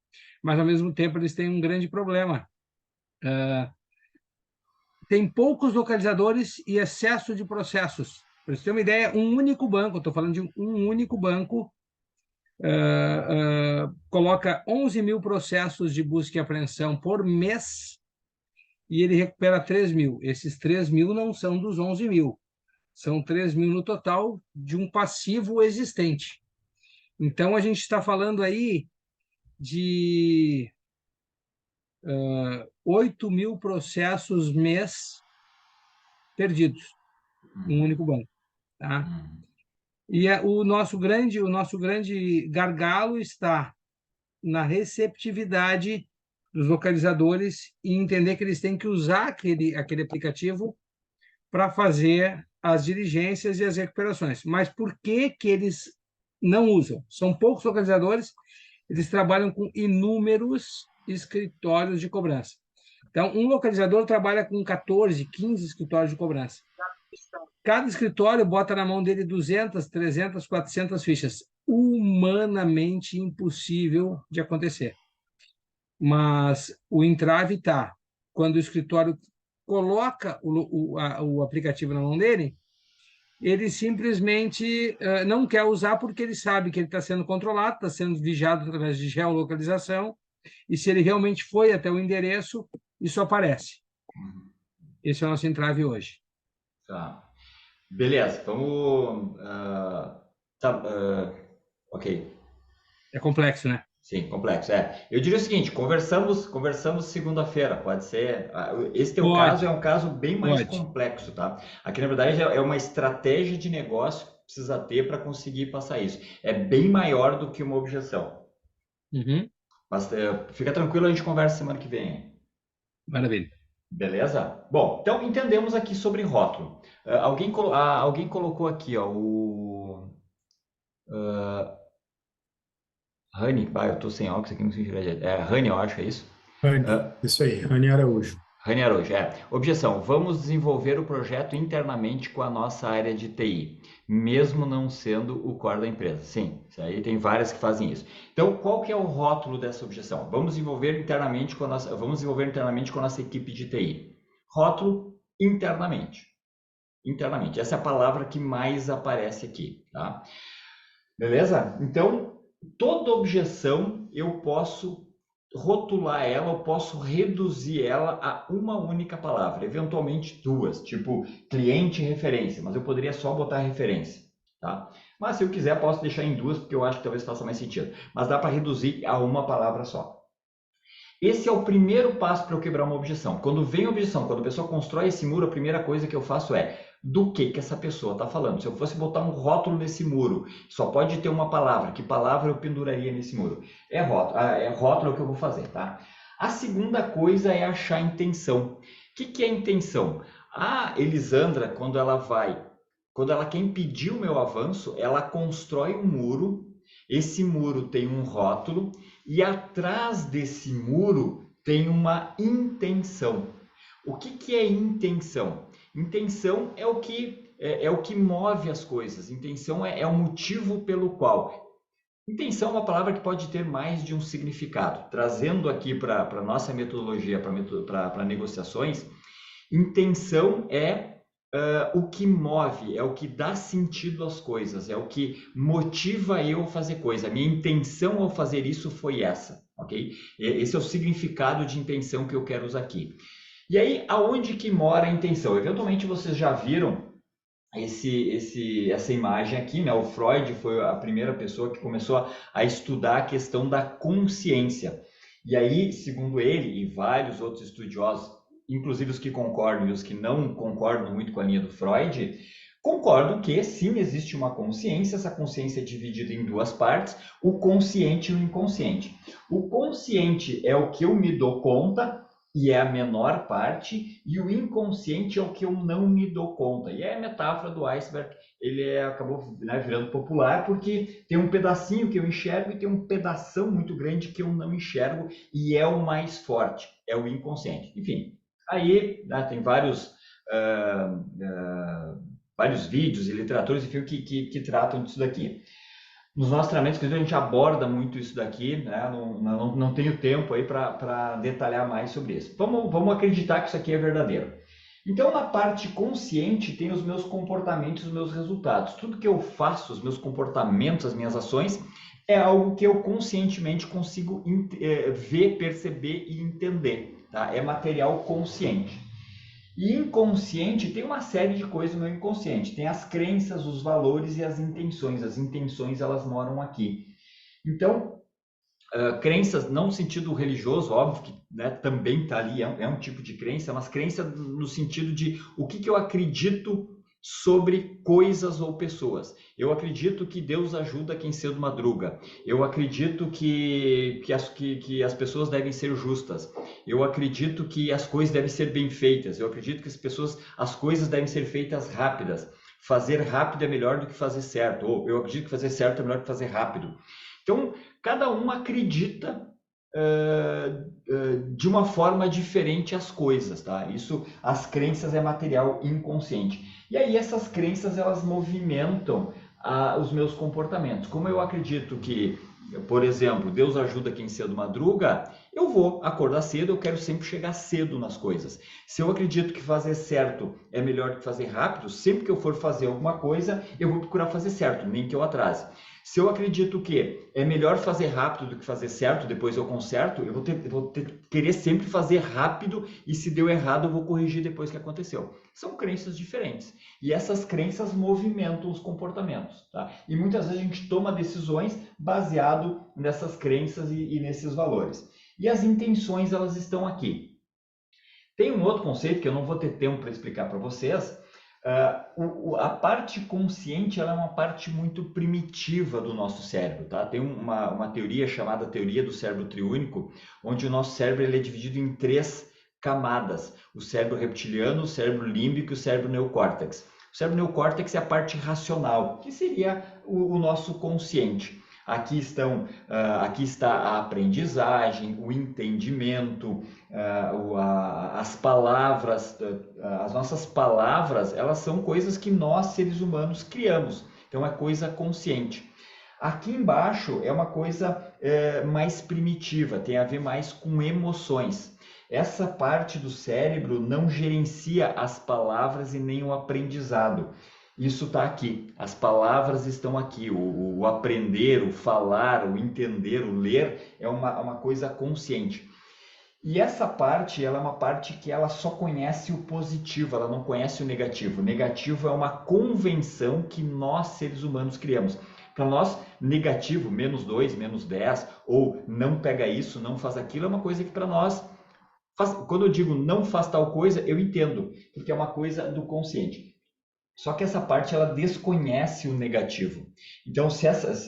mas, ao mesmo tempo, eles têm um grande problema. Tem poucos localizadores e excesso de processos. Para você ter uma ideia, um único banco, estou falando de um único banco, coloca 11 mil processos de busca e apreensão por mês e ele recupera 3 mil. Esses 3 mil não são dos 11 mil. São 3 mil no total de um passivo existente. Então, a gente está falando aí de 8 mil processos mês perdidos em um único banco. Tá? E o nosso grande gargalo está na receptividade dos localizadores e entender que eles têm que usar aquele aplicativo para fazer as diligências e as recuperações. Mas por que que eles não usam? São poucos localizadores, eles trabalham com inúmeros escritórios de cobrança. Então, um localizador trabalha com 14, 15 escritórios de cobrança. Cada escritório bota na mão dele 200, 300, 400 fichas. Humanamente impossível de acontecer. Mas o entrave está. Quando o escritório coloca o aplicativo na mão dele, ele simplesmente não quer usar porque ele sabe que ele está sendo controlado, está sendo vigiado através de geolocalização, e se ele realmente foi até o endereço, isso aparece. Esse é o nosso entrave hoje. Tá. Beleza, vamos... ok. É complexo, né? Sim, complexo. Eu diria o seguinte, conversamos segunda-feira, pode ser. Esse teu caso é um caso bem mais complexo, tá? Aqui, na verdade, é uma estratégia de negócio que precisa ter para conseguir passar isso. É bem maior do que uma objeção. Uhum. Mas fica tranquilo, a gente conversa semana que vem. Maravilha. Beleza? Bom, então entendemos aqui sobre rótulo. Alguém colocou aqui, ó, o... Rani, eu tô sem óculos aqui, não sei direito. Rani, eu acho, é isso? Rani, isso aí, Rani Araújo. Rani Araújo, Objeção, vamos desenvolver o projeto internamente com a nossa área de TI, mesmo não sendo o core da empresa. Sim, isso aí tem várias que fazem isso. Então, qual que é o rótulo dessa objeção? Vamos desenvolver internamente com a nossa equipe de TI. Rótulo, internamente. Internamente, essa é a palavra que mais aparece aqui, tá? Beleza? Então, toda objeção eu posso rotular ela, eu posso reduzir ela a uma única palavra, eventualmente duas, tipo cliente e referência, mas eu poderia só botar referência, tá? Mas se eu quiser, posso deixar em duas, porque eu acho que talvez faça mais sentido. Mas dá para reduzir a uma palavra só. Esse é o primeiro passo para eu quebrar uma objeção. Quando vem objeção, quando a pessoa constrói esse muro, a primeira coisa que eu faço é do que essa pessoa está falando. Se eu fosse botar um rótulo nesse muro, só pode ter uma palavra. Que palavra eu penduraria nesse muro? Rótulo é o que eu vou fazer, tá? A segunda coisa é achar a intenção. O que é intenção? A Elisandra, quando ela quer impedir o meu avanço, ela constrói um muro. Esse muro tem um rótulo e atrás desse muro tem uma intenção. O que é intenção? Intenção é o que move as coisas. Intenção é o motivo pelo qual. Intenção é uma palavra que pode ter mais de um significado. Trazendo aqui para a nossa metodologia, para negociações, intenção é o que move, é o que dá sentido às coisas, é o que motiva eu a fazer coisa. A minha intenção ao fazer isso foi essa, ok? Esse é o significado de intenção que eu quero usar aqui. E aí, aonde que mora a intenção? Eventualmente vocês já viram essa imagem aqui, né? O Freud foi a primeira pessoa que começou a estudar a questão da consciência. E aí, segundo ele e vários outros estudiosos, inclusive os que concordam e os que não concordam muito com a linha do Freud, concordam que sim, existe uma consciência. Essa consciência é dividida em duas partes, o consciente e o inconsciente. O consciente é o que eu me dou conta e é a menor parte, e o inconsciente é o que eu não me dou conta. E é a metáfora do iceberg, ele acabou virando popular porque tem um pedacinho que eu enxergo e tem um pedação muito grande que eu não enxergo, e é o mais forte, é o inconsciente. Enfim, aí tem vários vídeos e literaturas que tratam disso daqui. Nos nossos treinamentos, inclusive, a gente aborda muito isso daqui, né? Não tenho tempo aí para detalhar mais sobre isso. Vamos acreditar que isso aqui é verdadeiro. Então, na parte consciente, tem os meus comportamentos, os meus resultados. Tudo que eu faço, os meus comportamentos, as minhas ações, é algo que eu conscientemente consigo ver, perceber e entender, tá? É material consciente. E inconsciente tem uma série de coisas no meu inconsciente. Tem as crenças, os valores e as intenções. As intenções, elas moram aqui. Então, crenças, não no sentido religioso, óbvio que, né, também está ali, é um tipo de crença, mas crença no sentido de o que eu acredito sobre coisas ou pessoas. Eu acredito que Deus ajuda quem cedo madruga. Eu acredito que as pessoas devem ser justas. Eu acredito que as coisas devem ser bem feitas. Eu acredito que as coisas devem ser feitas rápidas. Fazer rápido é melhor do que fazer certo. Ou eu acredito que fazer certo é melhor do que fazer rápido. Então, cada um acredita de uma forma diferente as coisas, tá? Isso, as crenças é material inconsciente. E aí essas crenças, elas movimentam os meus comportamentos. Como eu acredito que, por exemplo, Deus ajuda quem cedo madruga, eu vou acordar cedo, eu quero sempre chegar cedo nas coisas. Se eu acredito que fazer certo é melhor que fazer rápido, sempre que eu for fazer alguma coisa, eu vou procurar fazer certo, nem que eu atrase. Se eu acredito que é melhor fazer rápido do que fazer certo, depois eu conserto, eu vou querer sempre fazer rápido e se deu errado eu vou corrigir depois que aconteceu. São crenças diferentes e essas crenças movimentam os comportamentos, tá? E muitas vezes a gente toma decisões baseado nessas crenças e nesses valores. E as intenções, elas estão aqui. Tem um outro conceito que eu não vou ter tempo para explicar para vocês. A parte consciente, ela é uma parte muito primitiva do nosso cérebro, tá? Tem uma teoria chamada teoria do cérebro triúnico, onde o nosso cérebro ele é dividido em 3 camadas: o cérebro reptiliano, o cérebro límbico e o cérebro neocórtex. O cérebro neocórtex é a parte racional, que seria o nosso consciente. Aqui está a aprendizagem, o entendimento, as palavras. As nossas palavras, elas são coisas que nós, seres humanos, criamos. Então, é coisa consciente. Aqui embaixo é uma coisa mais primitiva, tem a ver mais com emoções. Essa parte do cérebro não gerencia as palavras e nem o aprendizado. Isso está aqui, as palavras estão aqui, o aprender, o falar, o entender, o ler é uma coisa consciente. E essa parte, ela é uma parte que ela só conhece o positivo, ela não conhece o negativo. O negativo é uma convenção que nós, seres humanos, criamos. Para nós, negativo, -2, -10, ou não pega isso, não faz aquilo, é uma coisa que para nós, quando eu digo não faz tal coisa, eu entendo, porque é uma coisa do consciente. Só que essa parte, ela desconhece o negativo. Então,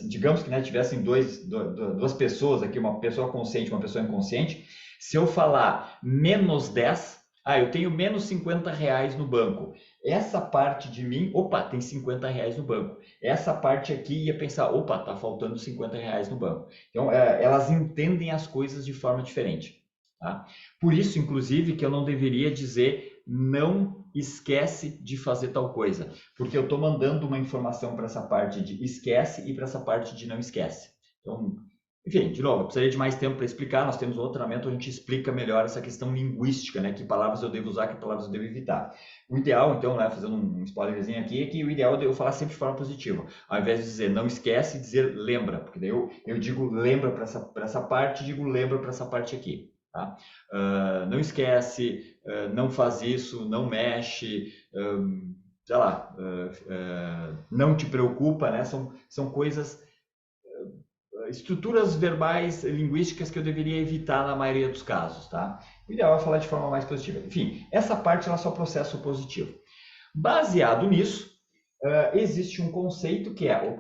digamos que, né, tivessem duas pessoas aqui, uma pessoa consciente e uma pessoa inconsciente, se eu falar -10, eu tenho -50 no banco. Essa parte de mim, opa, tem 50 reais no banco. Essa parte aqui ia pensar, opa, tá faltando 50 reais no banco. Então, elas entendem as coisas de forma diferente. Tá? Por isso, inclusive, que eu não deveria dizer não esquece de fazer tal coisa, porque eu estou mandando uma informação para essa parte de esquece e para essa parte de não esquece. Então, enfim, de novo, eu precisaria de mais tempo para explicar. Nós temos um outro treinamento onde a gente explica melhor essa questão linguística, né? Que palavras eu devo usar, que palavras eu devo evitar. O ideal, então, né, fazendo um spoilerzinho aqui, é que o ideal é eu falar sempre de forma positiva. Ao invés de dizer não esquece, dizer lembra, porque daí eu digo lembra para essa parte, digo lembra para essa parte aqui. Tá? Não esquece, não faz isso, não mexe, sei lá, não te preocupa, né? São coisas, estruturas verbais, linguísticas que eu deveria evitar na maioria dos casos, tá? O ideal é falar de forma mais positiva. Enfim, essa parte ela só processa o positivo. Baseado nisso, existe um conceito que é,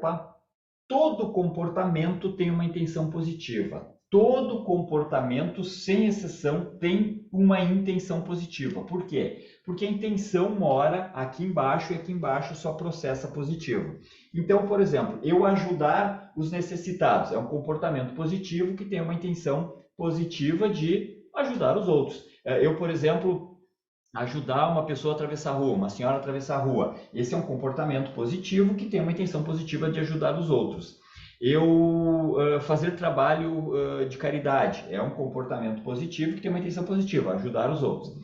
todo comportamento tem uma intenção positiva. Todo comportamento, sem exceção, tem uma intenção positiva. Por quê? Porque a intenção mora aqui embaixo e aqui embaixo só processa positivo. Então, por exemplo, eu ajudar os necessitados é um comportamento positivo que tem uma intenção positiva de ajudar os outros. Eu, por exemplo, ajudar uma pessoa a atravessar a rua, uma senhora a atravessar a rua. Esse é um comportamento positivo que tem uma intenção positiva de ajudar os outros. Eu fazer trabalho de caridade é um comportamento positivo que tem uma intenção positiva, ajudar os outros.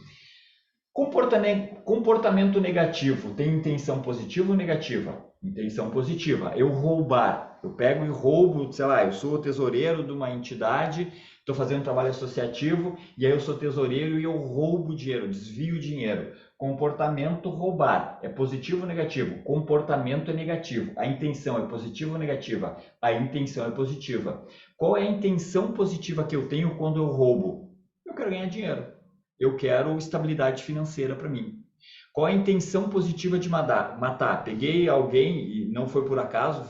Comportamento negativo tem intenção positiva ou negativa? Intenção positiva. Eu roubar, eu pego e roubo, sei lá, eu sou tesoureiro de uma entidade, estou fazendo um trabalho associativo e aí eu sou tesoureiro e eu roubo dinheiro, desvio dinheiro. Comportamento roubar é positivo ou negativo? Comportamento é negativo. A intenção é positiva ou negativa? A intenção é positiva. Qual é a intenção positiva que eu tenho quando eu roubo? Eu quero ganhar dinheiro. Eu quero estabilidade financeira para mim. Qual é a intenção positiva de matar? Peguei alguém e não foi por acaso,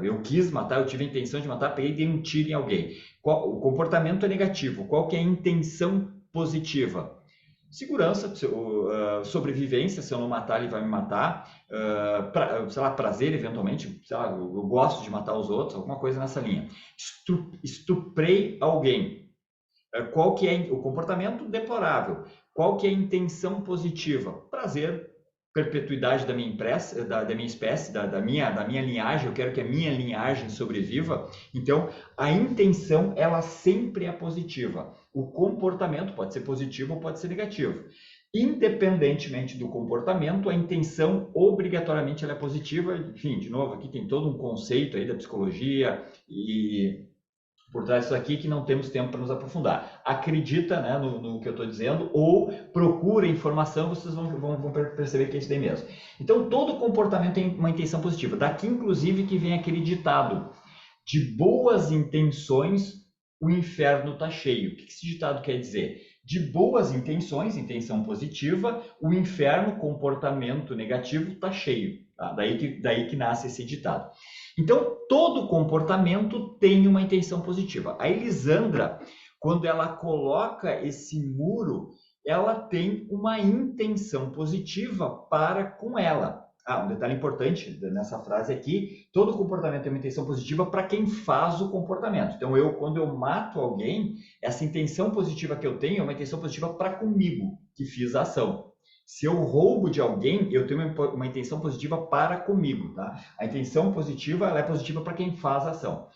eu quis matar, eu tive a intenção de matar, peguei e dei um tiro em alguém. O comportamento é negativo. Qual que é a intenção positiva? Segurança, sobrevivência, se eu não matar, ele vai me matar. Sei lá, prazer, eventualmente, sei lá, eu gosto de matar os outros, alguma coisa nessa linha. Estuprei alguém. Qual que é o comportamento deplorável? Qual que é a intenção positiva? Prazer, perpetuidade da minha espécie, da minha linhagem, eu quero que a minha linhagem sobreviva. Então, a intenção, ela sempre é positiva. O comportamento pode ser positivo ou pode ser negativo. Independentemente do comportamento, a intenção, obrigatoriamente, ela é positiva. Enfim, de novo, aqui tem todo um conceito aí da psicologia e por trás disso aqui que não temos tempo para nos aprofundar. Acredita, né, no que eu estou dizendo ou procura informação, vocês vão perceber que é isso daí mesmo. Então, todo comportamento tem uma intenção positiva. Daqui, inclusive, que vem aquele ditado: de boas intenções, o inferno está cheio. O que esse ditado quer dizer? De boas intenções, intenção positiva, o inferno, comportamento negativo, está cheio. Tá? Daí que nasce esse ditado. Então, todo comportamento tem uma intenção positiva. A Elisandra, quando ela coloca esse muro, ela tem uma intenção positiva para com ela. Um detalhe importante nessa frase aqui: todo comportamento tem uma intenção positiva para quem faz o comportamento. Então, quando eu mato alguém, essa intenção positiva que eu tenho é uma intenção positiva para comigo, que fiz a ação. Se eu roubo de alguém, eu tenho uma intenção positiva para comigo, tá? A intenção positiva, ela é positiva para quem faz a ação.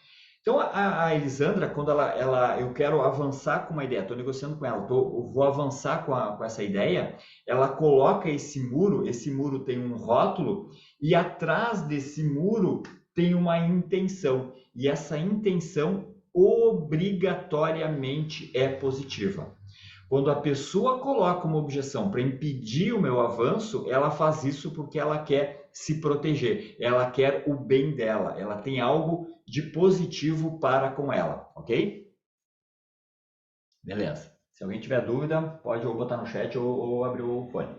Então, a Elisandra, quando eu quero avançar com uma ideia, estou negociando com ela, vou avançar com essa ideia, ela coloca esse muro tem um rótulo, e atrás desse muro tem uma intenção, e essa intenção obrigatoriamente é positiva. Quando a pessoa coloca uma objeção para impedir o meu avanço, ela faz isso porque ela quer se proteger, ela quer o bem dela, ela tem algo de positivo para com ela, ok? Beleza. Se alguém tiver dúvida, pode ou botar no chat ou abrir o fone.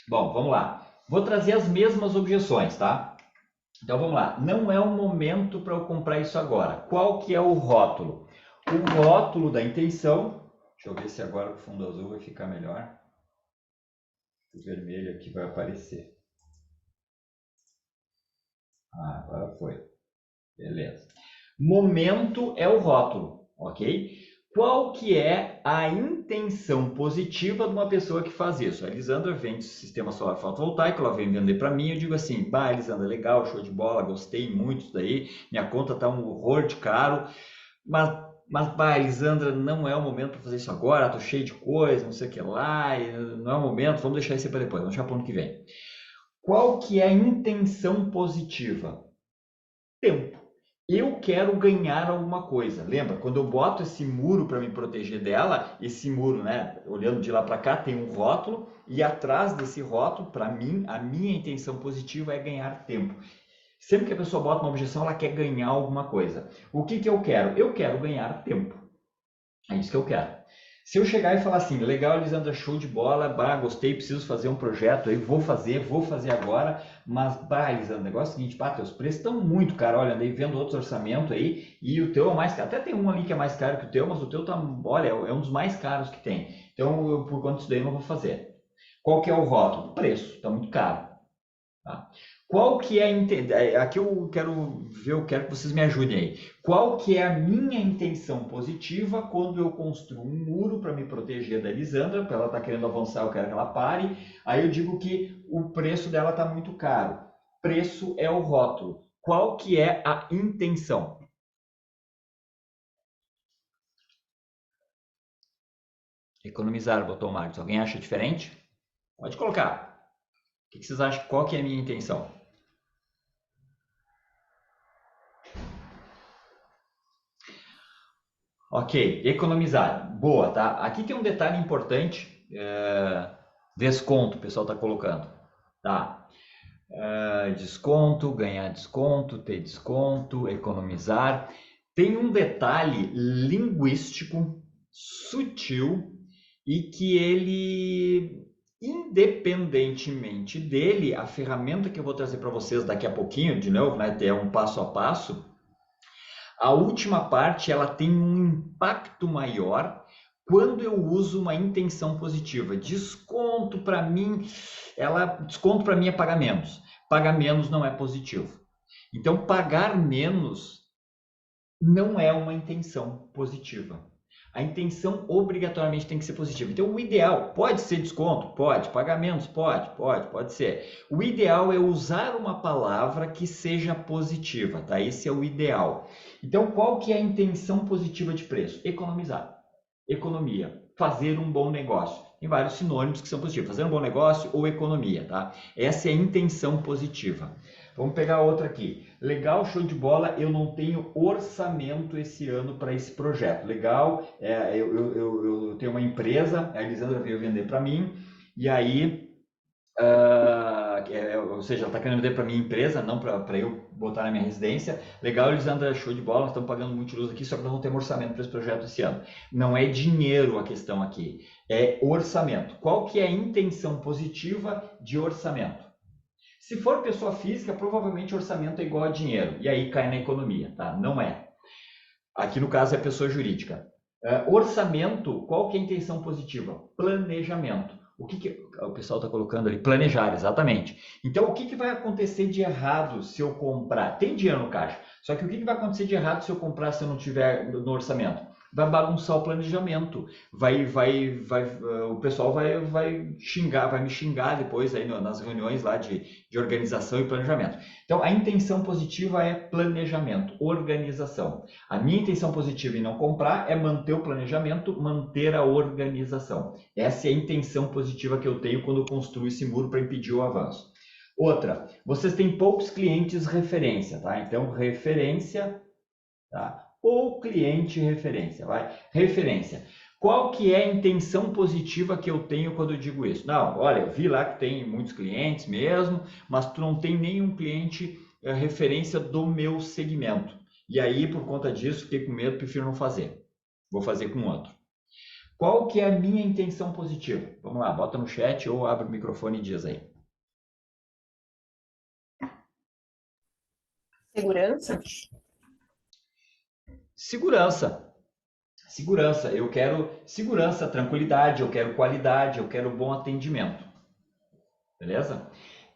Bom, vamos lá. Vou trazer as mesmas objeções, tá? Então vamos lá. Não é o momento para eu comprar isso agora. Qual que é o rótulo? O rótulo da intenção, deixa eu ver se agora o fundo azul vai ficar melhor. O vermelho aqui vai aparecer. Agora foi. Beleza. Momento é o rótulo, ok? Qual que é a intenção positiva de uma pessoa que faz isso? A Elisandra vende sistema solar fotovoltaico, ela vem vender para mim, eu digo assim: Elisandra, legal, show de bola, gostei muito disso daí, minha conta tá um horror de caro, mas Elisandra, não é o momento para fazer isso agora, tô cheio de coisa, não sei o que lá, não é o momento, vamos deixar isso para depois, vamos deixar para o ano que vem. Qual que é a intenção positiva? Tempo. Eu quero ganhar alguma coisa. Lembra, quando eu boto esse muro para me proteger dela, esse muro, né, olhando de lá para cá, tem um rótulo, e atrás desse rótulo, para mim, a minha intenção positiva é ganhar tempo. Sempre que a pessoa bota uma objeção, ela quer ganhar alguma coisa. O que eu quero? Eu quero ganhar tempo. É isso que eu quero. Se eu chegar e falar assim: legal, Elisandra, show de bola, gostei, preciso fazer um projeto aí, vou fazer agora, mas, Elisandra, o negócio é o seguinte: teus preços estão muito caros, olha, andei vendo outros orçamentos aí, e o teu é mais caro, até tem um ali que é mais caro que o teu, mas o teu tá, olha, é um dos mais caros que tem. Então, por conta disso daí, eu não vou fazer. Qual que é o rótulo? Preço, tá muito caro. Tá? Qual que é aqui eu quero que vocês me ajudem aí. Qual que é a minha intenção positiva quando eu construo um muro para me proteger da Elisandra, para ela tá querendo avançar, eu quero que ela pare. Aí eu digo que o preço dela tá muito caro. Preço é o rótulo. Qual que é a intenção? Economizar, botou o Marcos. Alguém acha diferente? Pode colocar. O que vocês acham? Qual que é a minha intenção? Ok, economizar. Boa, tá? Aqui tem um detalhe importante. Desconto, o pessoal está colocando. Tá? Desconto, ganhar desconto, ter desconto, economizar. Tem um detalhe linguístico sutil e que ele, independentemente dele, a ferramenta que eu vou trazer para vocês daqui a pouquinho, de novo, né, é um passo a passo. A última parte ela tem um impacto maior quando eu uso uma intenção positiva. Desconto para mim, desconto para mim é pagar menos. Pagar menos não é positivo. Então, pagar menos não é uma intenção positiva. A intenção obrigatoriamente tem que ser positiva. Então, o ideal pode ser desconto? Pode. Pagar menos? Pode ser. O ideal é usar uma palavra que seja positiva, tá? Esse é o ideal. Então, qual que é a intenção positiva de preço? Economizar. Economia. Fazer um bom negócio. Tem vários sinônimos que são positivos. Fazer um bom negócio ou economia, tá? Essa é a intenção positiva. Vamos pegar outra aqui. Legal, show de bola, eu não tenho orçamento esse ano para esse projeto. Legal, eu tenho uma empresa, a Elisandra veio vender para mim, e aí, ou seja, ela está querendo vender para minha empresa, não para eu botar na minha residência. Legal, Elisandra, show de bola, nós estamos pagando muito luz aqui, só que nós não temos orçamento para esse projeto esse ano. Não é dinheiro a questão aqui, é orçamento. Qual que é a intenção positiva de orçamento? Se for pessoa física, provavelmente orçamento é igual a dinheiro, e aí cai na economia, tá? Não é. Aqui no caso é pessoa jurídica. Orçamento, qual que é a intenção positiva? Planejamento. O pessoal está colocando ali? Planejar, exatamente. Então, o que vai acontecer de errado se eu comprar? Tem dinheiro no caixa, só que o que vai acontecer de errado se eu comprar se eu não tiver no orçamento? Vai bagunçar o planejamento, o pessoal vai xingar, vai me xingar depois aí nas reuniões lá de organização e planejamento. Então, a intenção positiva é planejamento, organização. A minha intenção positiva em não comprar é manter o planejamento, manter a organização. Essa é a intenção positiva que eu tenho quando eu construo esse muro para impedir o avanço. Outra, vocês têm poucos clientes referência, tá? Então, referência, tá? Ou cliente referência, vai? Referência. Qual que é a intenção positiva que eu tenho quando eu digo isso? Não, olha, eu vi lá que tem muitos clientes mesmo, mas tu não tem nenhum cliente referência do meu segmento. E aí, por conta disso, fiquei com medo, prefiro não fazer. Vou fazer com outro. Qual que é a minha intenção positiva? Vamos lá, bota no chat ou abre o microfone e diz aí. Segurança? Segurança. Eu quero segurança, tranquilidade, eu quero qualidade, eu quero bom atendimento. Beleza?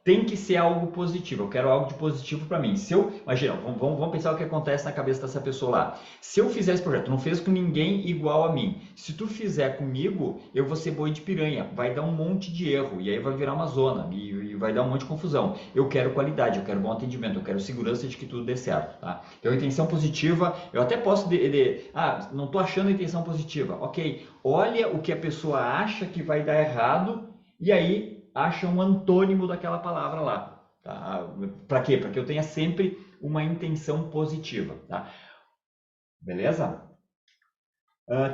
Tem que ser algo positivo, eu quero algo de positivo para mim. Imagina, vamos pensar o que acontece na cabeça dessa pessoa lá. Se eu fizer esse projeto, não fez com ninguém igual a mim. Se tu fizer comigo, eu vou ser boi de piranha, vai dar um monte de erro, e aí vai virar uma zona, e vai dar um monte de confusão. Eu quero qualidade, eu quero bom atendimento, eu quero segurança de que tudo dê certo, tá? Então, intenção positiva, eu até posso não estou achando a intenção positiva. Ok, olha o que a pessoa acha que vai dar errado, e aí acha um antônimo daquela palavra lá. Tá? Para quê? Para que eu tenha sempre uma intenção positiva. Tá? Beleza?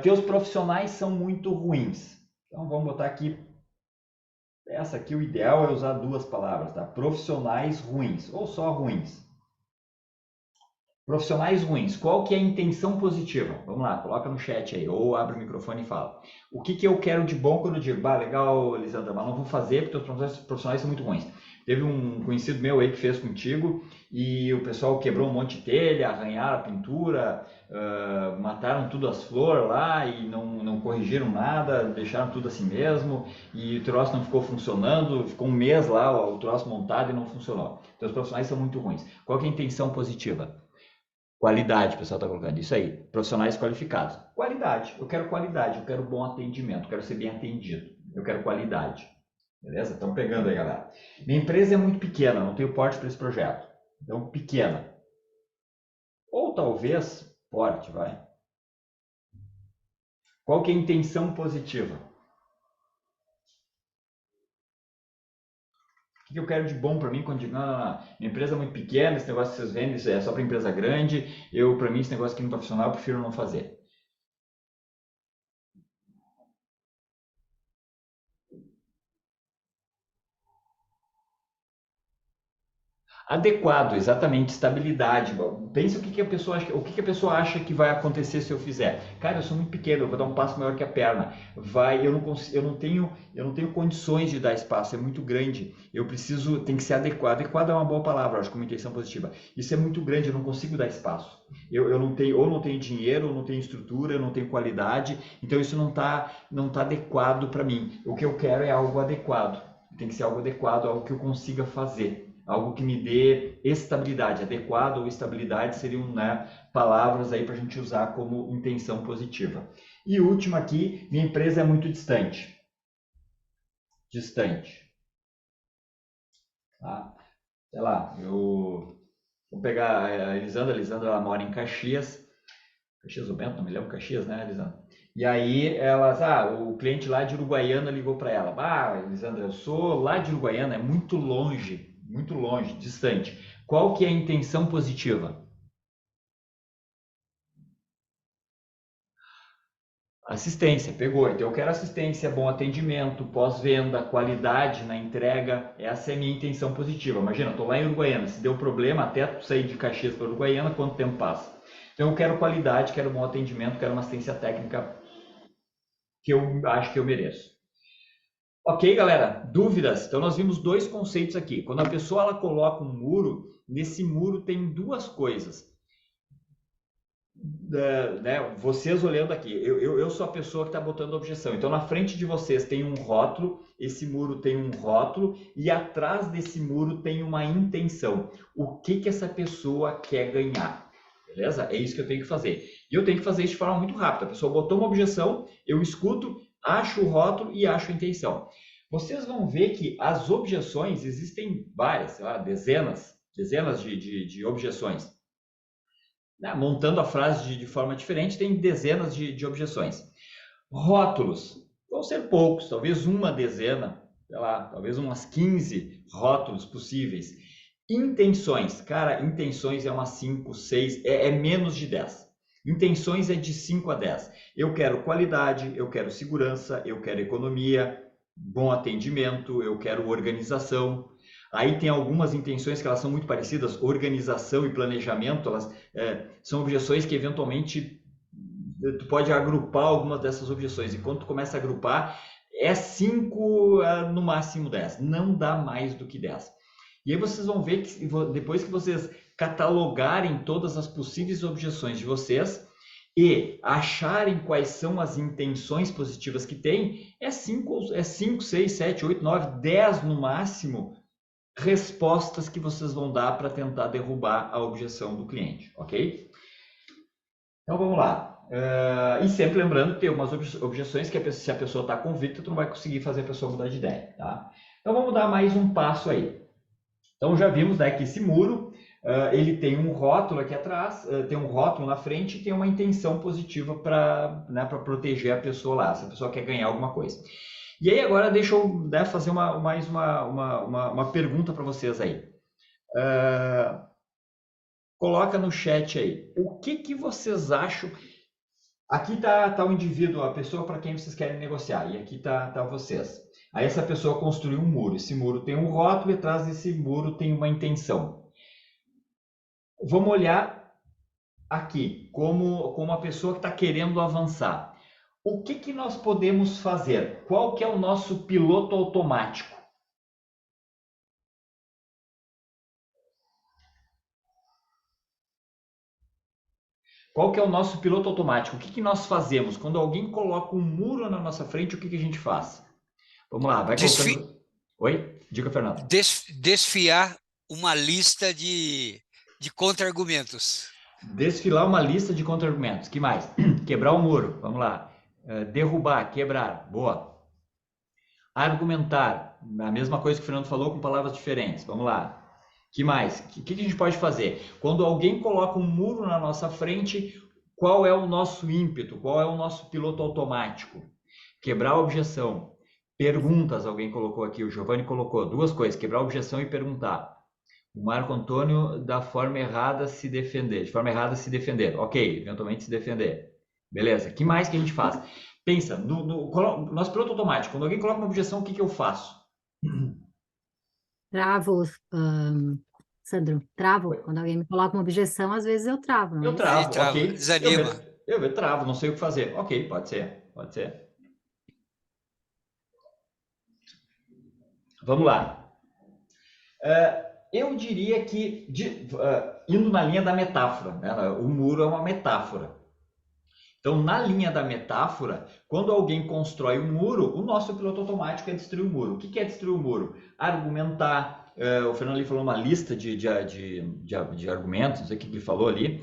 Teus profissionais são muito ruins. Então vamos botar aqui. Essa aqui, o ideal é usar duas palavras. Tá? Profissionais ruins ou só ruins. Profissionais ruins, qual que é a intenção positiva? Vamos lá, coloca no chat aí, ou abre o microfone e fala. O que eu quero de bom quando eu digo, legal, Lisandra, mas não vou fazer porque os profissionais são muito ruins. Teve um conhecido meu aí que fez contigo e o pessoal quebrou um monte de telha, arranharam a pintura, mataram tudo as flores lá e não corrigiram nada, deixaram tudo assim mesmo e o troço não ficou funcionando, ficou um mês lá o troço montado e não funcionou. Então os profissionais são muito ruins. Qual que é a intenção positiva? Qualidade, o pessoal está colocando isso aí. Profissionais qualificados. Qualidade. Eu quero qualidade, eu quero bom atendimento, eu quero ser bem atendido. Eu quero qualidade. Beleza? Estamos pegando aí, galera. Minha empresa é muito pequena, não tenho porte para esse projeto. Então, pequena. Ou talvez porte, vai. Qual que é a intenção positiva? O que eu quero de bom para mim quando digo, não, minha empresa é muito pequena, esse negócio que vocês vendem, isso é só para empresa grande, para mim esse negócio aqui não é profissional, eu prefiro não fazer. Adequado, exatamente, estabilidade. Pensa o que a pessoa acha, o que a pessoa acha que vai acontecer se eu fizer. Cara, eu sou muito pequeno, eu vou dar um passo maior que a perna. Eu não tenho condições de dar espaço, é muito grande. Tem que ser adequado. Adequado é uma boa palavra, acho, como intenção positiva. Isso é muito grande, eu não consigo dar espaço. Eu não tenho, ou não tenho dinheiro, ou não tenho estrutura, eu não tenho qualidade. Então isso não tá adequado para mim. O que eu quero é algo adequado. Tem que ser algo adequado, algo que eu consiga fazer. Algo que me dê estabilidade. Adequado ou estabilidade seriam, né, palavras aí para a gente usar como intenção positiva. E último aqui, minha empresa é muito distante. Distante. Tá? Sei lá, vou pegar a Elisandra. A Elisandra, ela mora em Caxias. Caxias do Bento, não me lembro, Caxias, né, Elisandra? E aí o cliente lá de Uruguaiana ligou para ela. Elisandra, eu sou lá de Uruguaiana, é muito longe, distante. Qual que é a intenção positiva? Assistência, pegou. Então eu quero assistência, bom atendimento, pós-venda, qualidade na entrega. Essa é a minha intenção positiva. Imagina, estou lá em Uruguaiana, se deu problema, até sair de Caxias para Uruguaiana, quanto tempo passa? Então eu quero qualidade, quero bom atendimento, quero uma assistência técnica que eu acho que eu mereço. Ok, galera? Dúvidas? Então nós vimos dois conceitos aqui. Quando a pessoa ela coloca um muro, nesse muro tem duas coisas. Né? Vocês olhando aqui, eu sou a pessoa que está botando objeção. Então na frente de vocês tem um rótulo, esse muro tem um rótulo e atrás desse muro tem uma intenção. O que essa pessoa quer ganhar? Beleza? É isso que eu tenho que fazer. E eu tenho que fazer isso de forma muito rápida. A pessoa botou uma objeção, eu escuto, acho o rótulo e acho a intenção. Vocês vão ver que as objeções, existem várias, sei lá, dezenas de objeções. Montando a frase de forma diferente, tem dezenas de objeções. Rótulos, vão ser poucos, talvez uma dezena, sei lá, talvez umas 15 rótulos possíveis. Intenções, cara, intenções é umas 5, 6, é menos de 10. Intenções é de 5 a 10. Eu quero qualidade, eu quero segurança, eu quero economia, bom atendimento, eu quero organização. Aí tem algumas intenções que elas são muito parecidas, organização e planejamento, elas são objeções que eventualmente tu pode agrupar algumas dessas objeções. E quando tu começa a agrupar, é 5, no máximo 10. Não dá mais do que 10. E aí vocês vão ver que depois que vocês catalogarem todas as possíveis objeções de vocês e acharem quais são as intenções positivas que tem, é 5, 6, 7, 8, 9, 10 no máximo respostas que vocês vão dar para tentar derrubar a objeção do cliente, ok? Então vamos lá. E sempre lembrando que tem algumas objeções que se a pessoa está convicta, tu não vai conseguir fazer a pessoa mudar de ideia, tá? Então vamos dar mais um passo aí. Então já vimos, né, que esse muro, ele tem um rótulo aqui atrás, tem um rótulo na frente e tem uma intenção positiva para, né, para proteger a pessoa lá, se a pessoa quer ganhar alguma coisa. E aí agora deixa eu, né, fazer mais uma pergunta para vocês aí. Coloca no chat aí. O que vocês acham? Aqui tá o indivíduo, a pessoa para quem vocês querem negociar, e aqui tá vocês. Aí essa pessoa construiu um muro. Esse muro tem um rótulo e atrás desse muro tem uma intenção. Vamos olhar aqui como uma pessoa que está querendo avançar. O que nós podemos fazer? Qual que é o nosso piloto automático? Qual que é o nosso piloto automático? O que nós fazemos? Quando alguém coloca um muro na nossa frente, o que a gente faz? Vamos lá, vai colocando... Oi? Diga, Fernando. Desfiar uma lista de contra-argumentos. Desfilar uma lista de contra-argumentos. Que mais? Quebrar o muro. Vamos lá. Derrubar, quebrar. Boa. Argumentar. A mesma coisa que o Fernando falou com palavras diferentes. Vamos lá. Que mais? O que a gente pode fazer? Quando alguém coloca um muro na nossa frente, qual é o nosso ímpeto? Qual é o nosso piloto automático? Quebrar a objeção. Perguntas, alguém colocou aqui, o Giovanni colocou. Duas coisas, quebrar a objeção e perguntar. O Marco Antônio, da forma errada, se defender. De forma errada, se defender. Ok, eventualmente se defender. Beleza. O que mais que a gente faz? Pensa, no nosso piloto automático. Quando alguém coloca uma objeção, o que eu faço? Travo Sandro? Travo. Quando alguém me coloca uma objeção, às vezes eu travo, não é Eu isso? travo, trava, ok. desanima. Eu travo, não sei o que fazer. Ok, pode ser, pode ser. Vamos lá. Eu diria que, indo na linha da metáfora, né? O muro é uma metáfora. Então, na linha da metáfora, quando alguém constrói um muro, o nosso piloto automático é destruir o muro. O que é destruir o muro? Argumentar. O Fernando ali falou uma lista de argumentos, não sei o que ele falou ali,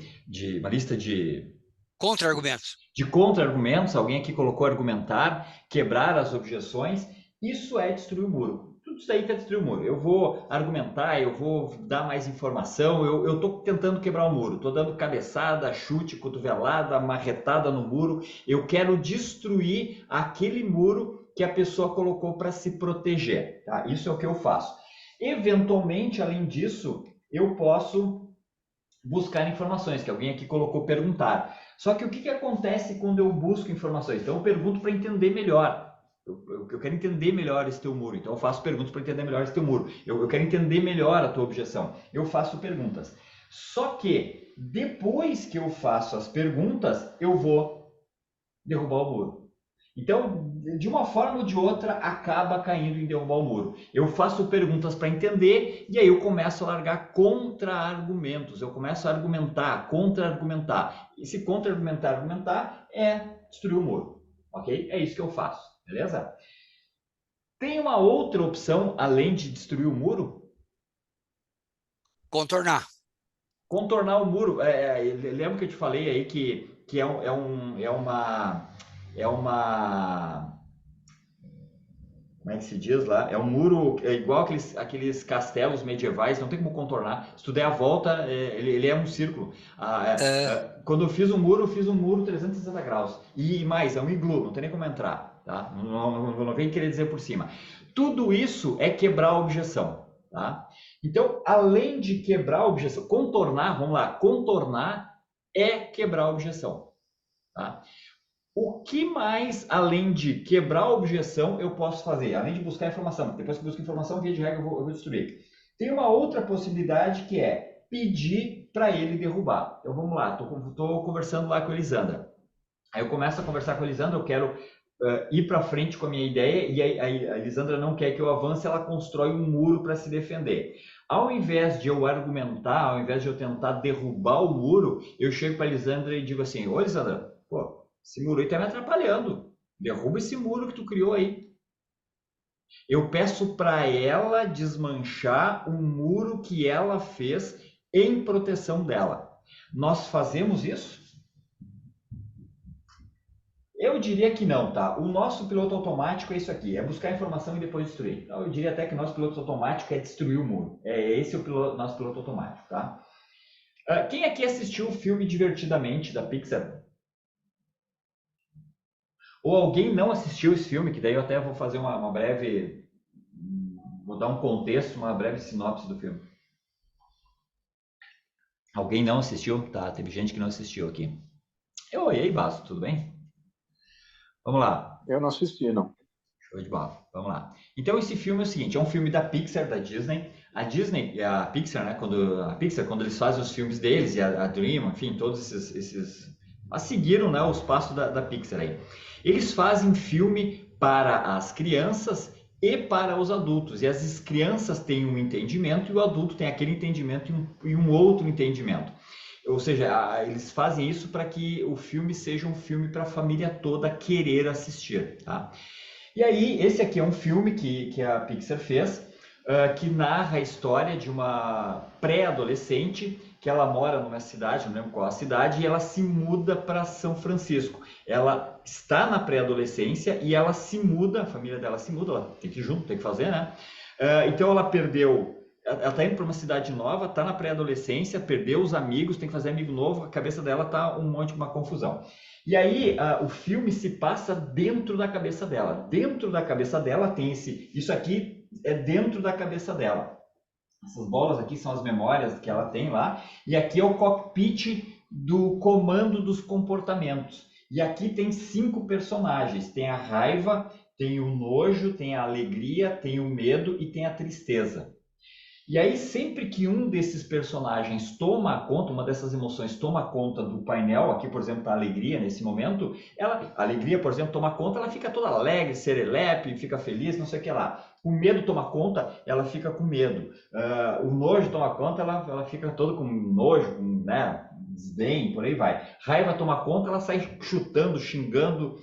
uma lista de Contra-argumentos. contra-argumentos. Alguém aqui colocou argumentar, quebrar as objeções. Isso é destruir o muro. Tudo isso aí é destruir o muro. Eu vou argumentar, eu vou dar mais informação, eu estou tentando quebrar o muro, estou dando cabeçada, chute, cotovelada, marretada no muro. Eu quero destruir aquele muro que a pessoa colocou para se proteger. Tá? Isso é o que eu faço. Eventualmente, além disso, eu posso buscar informações, que alguém aqui colocou perguntar. Só que o que acontece quando eu busco informações? Então eu pergunto para entender melhor. Eu quero entender melhor esse teu muro, então eu faço perguntas para entender melhor esse teu muro. Eu quero entender melhor a tua objeção. Eu faço perguntas. Só que depois que eu faço as perguntas, eu vou derrubar o muro. Então, de uma forma ou de outra, acaba caindo em derrubar o muro. Eu faço perguntas para entender e aí eu começo a largar contra-argumentos. Eu começo a argumentar, contra-argumentar. E se contra-argumentar, argumentar é destruir o muro. Ok? É isso que eu faço. Beleza? Tem uma outra opção além de destruir o muro? Contornar. Contornar o muro. Lembra que eu te falei aí que é uma como é que se diz lá? É um muro, é igual aqueles castelos medievais, não tem como contornar. Se tu der a volta, ele é um círculo. Quando eu fiz um muro 360 graus. E mais, é um iglu, não tem nem como entrar. Tá? Não vem querer dizer por cima. Tudo isso é quebrar a objeção. Tá? Então, além de quebrar a objeção, contornar é quebrar a objeção. Tá? O que mais, além de quebrar a objeção, eu posso fazer? Além de buscar informação. Depois que eu busco informação, via de regra, eu vou destruir. Tem uma outra possibilidade que é pedir para ele derrubar. Então, vamos lá. Estou conversando lá com a Elisandra. Aí eu começo a conversar com a Elisandra, eu quero ir para frente com a minha ideia e a Elisandra não quer que eu avance, ela constrói um muro para se defender. Ao invés de eu argumentar, ao invés de eu tentar derrubar o muro, eu chego para a Elisandra e digo assim: ô Elisandra, pô, esse muro aí tá me atrapalhando. Derruba esse muro que tu criou aí. Eu peço para ela desmanchar o muro que ela fez em proteção dela. Nós fazemos isso? Eu diria que não, tá? O nosso piloto automático é isso aqui, é buscar informação e depois destruir. Então, eu diria até que o nosso piloto automático é destruir o muro. Esse é o nosso piloto automático, tá? Quem aqui assistiu o filme Divertidamente, da Pixar? Ou alguém não assistiu esse filme, que daí eu até vou fazer uma breve... Vou dar um contexto, uma breve sinopse do filme. Alguém não assistiu? Tá, teve gente que não assistiu aqui. E aí, Basso, tudo bem? Vamos lá. Eu não assisti, não. Show de bola. Vamos lá. Então, esse filme é o seguinte, é um filme da Pixar, da Disney. A Disney e a Pixar, né? Quando eles fazem os filmes deles, e a Dream, enfim, todos esses seguiram, né, os passos da Pixar aí. Eles fazem filme para as crianças e para os adultos. E as crianças têm um entendimento e o adulto tem aquele entendimento e um outro entendimento. Ou seja, eles fazem isso para que o filme seja um filme para a família toda querer assistir. Tá? E aí, esse aqui é um filme que a Pixar fez, que narra a história de uma pré-adolescente que ela mora numa cidade, não lembro qual a cidade, e ela se muda para São Francisco. Ela está na pré-adolescência e ela se muda, a família dela se muda, ela tem que ir junto, tem que fazer, né? Então ela está indo para uma cidade nova, está na pré-adolescência, perdeu os amigos, tem que fazer amigo novo, a cabeça dela está uma confusão. E aí o filme se passa dentro da cabeça dela. Dentro da cabeça dela tem isso aqui é dentro da cabeça dela. Essas bolas aqui são as memórias que ela tem lá, e aqui é o cockpit do comando dos comportamentos. E aqui tem 5 personagens, tem a raiva, tem o nojo, tem a alegria, tem o medo e tem a tristeza. E aí, sempre que um desses personagens toma conta, uma dessas emoções toma conta do painel, aqui, por exemplo, está a alegria nesse momento, a alegria, por exemplo, toma conta, ela fica toda alegre, serelepe, fica feliz, não sei o que lá. O medo toma conta, ela fica com medo. O nojo toma conta, ela fica toda com nojo, com, né, desdém, por aí vai. Raiva toma conta, ela sai chutando, xingando.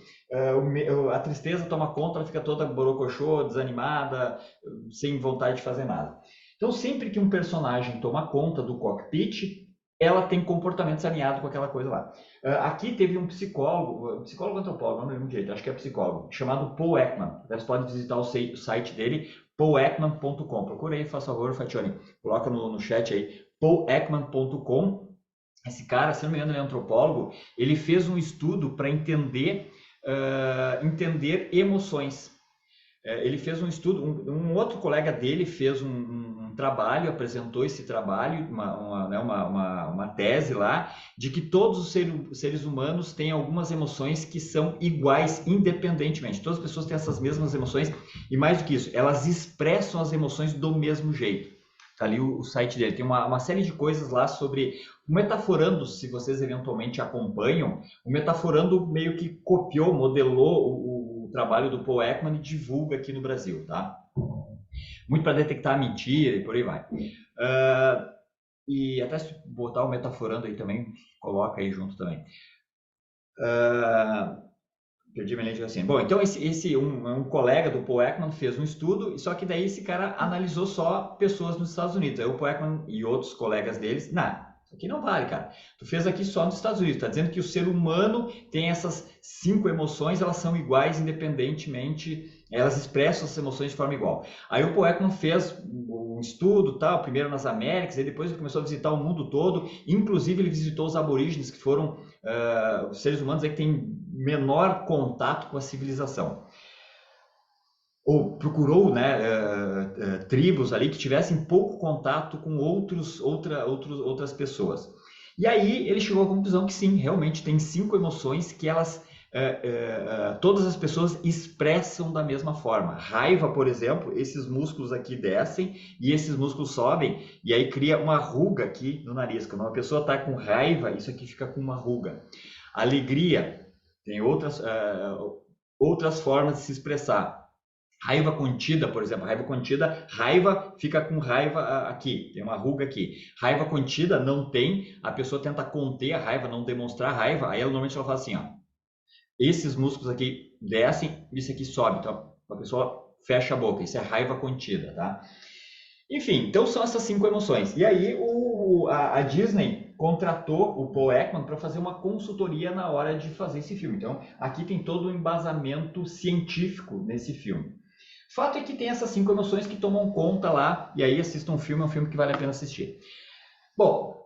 A tristeza toma conta, ela fica toda borocochô, desanimada, sem vontade de fazer nada. Então, sempre que um personagem toma conta do cockpit, ela tem comportamentos alinhados com aquela coisa lá. Aqui teve um psicólogo ou antropólogo, não lembro direito, acho que é psicólogo, chamado Paul Ekman. Vocês podem visitar o site dele, pauekman.com. Procura aí, faz favor, Fatione, coloca no chat aí, pauekman.com. Esse cara, se não me engano, ele é antropólogo, ele fez um estudo para entender emoções. Ele fez um estudo, um outro colega dele fez um trabalho, apresentou esse trabalho, uma tese lá, de que todos os seres humanos têm algumas emoções que são iguais, independentemente. Todas as pessoas têm essas mesmas emoções, e mais do que isso, elas expressam as emoções do mesmo jeito. Tá ali o site dele, tem uma série de coisas lá sobre... O Metaforando, se vocês eventualmente acompanham, o Metaforando meio que copiou, modelou o trabalho do Paul Ekman e divulga aqui no Brasil, tá? Muito para detectar mentira e por aí vai. E até se botar o Metaforando aí também, coloca aí junto também. Perdi minha linha de raciocínio. Bom, então um colega do Paul Ekman fez um estudo, só que daí esse cara analisou só pessoas nos Estados Unidos. Aí o Paul Ekman e outros colegas deles, isso aqui não vale, cara. Tu fez aqui só nos Estados Unidos. Tá dizendo que o ser humano tem essas 5 emoções, elas são iguais independentemente, elas expressam essas emoções de forma igual. Aí o Paul Ekman fez um estudo, tal, primeiro nas Américas, e depois ele começou a visitar o mundo todo. Inclusive ele visitou os aborígenes, que foram os seres humanos aí que têm menor contato com a civilização. Ou procurou, né, tribos ali que tivessem pouco contato com outras pessoas. E aí ele chegou à conclusão que sim, realmente tem 5 emoções que elas, todas as pessoas expressam da mesma forma. Raiva, por exemplo, esses músculos aqui descem e esses músculos sobem, e aí cria uma ruga aqui no nariz. Quando uma pessoa está com raiva, isso aqui fica com uma ruga. Alegria, tem outras formas de se expressar. Raiva contida, por exemplo, raiva fica com raiva aqui, tem uma ruga aqui. Raiva contida não tem, a pessoa tenta conter a raiva, não demonstrar raiva, aí normalmente ela fala assim, ó, esses músculos aqui descem, isso aqui sobe, então a pessoa fecha a boca, isso é raiva contida, tá? Enfim, então são essas 5 emoções. E aí a Disney contratou o Paul Ekman para fazer uma consultoria na hora de fazer esse filme. Então, aqui tem todo o embasamento científico nesse filme. Fato é que tem essas 5 emoções que tomam conta lá, e aí assistam um filme, é um filme que vale a pena assistir. Bom,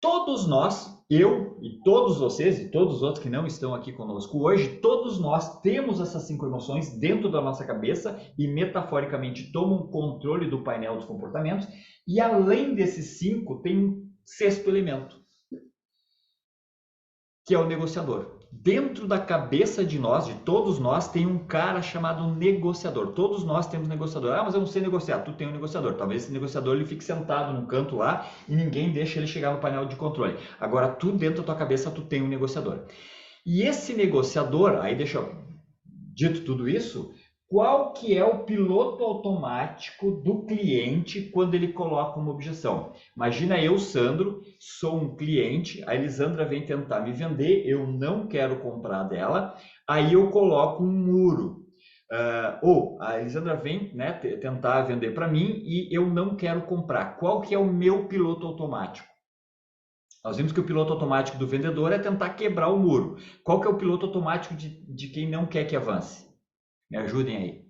todos nós, eu e todos vocês, e todos os outros que não estão aqui conosco hoje, todos nós temos essas 5 emoções dentro da nossa cabeça e metaforicamente tomam controle do painel dos comportamentos, e além desses 5, tem um 6º elemento, que é o negociador. Dentro da cabeça de nós, de todos nós, tem um cara chamado negociador. Todos nós temos negociador. Mas eu não sei negociar. Tu tem um negociador. Talvez esse negociador ele fique sentado num canto lá e ninguém deixa ele chegar no painel de controle. Agora, tu dentro da tua cabeça, tu tem um negociador. E esse negociador, aí deixa eu... Dito tudo isso, qual que é o piloto automático do cliente quando ele coloca uma objeção? Imagina eu, Sandro, sou um cliente, a Elisandra vem tentar me vender, eu não quero comprar dela, aí eu coloco um muro. Ou a Elisandra vem, né, tentar vender para mim e eu não quero comprar. Qual que é o meu piloto automático? Nós vimos que o piloto automático do vendedor é tentar quebrar o muro. Qual que é o piloto automático de quem não quer que avance? Me ajudem aí.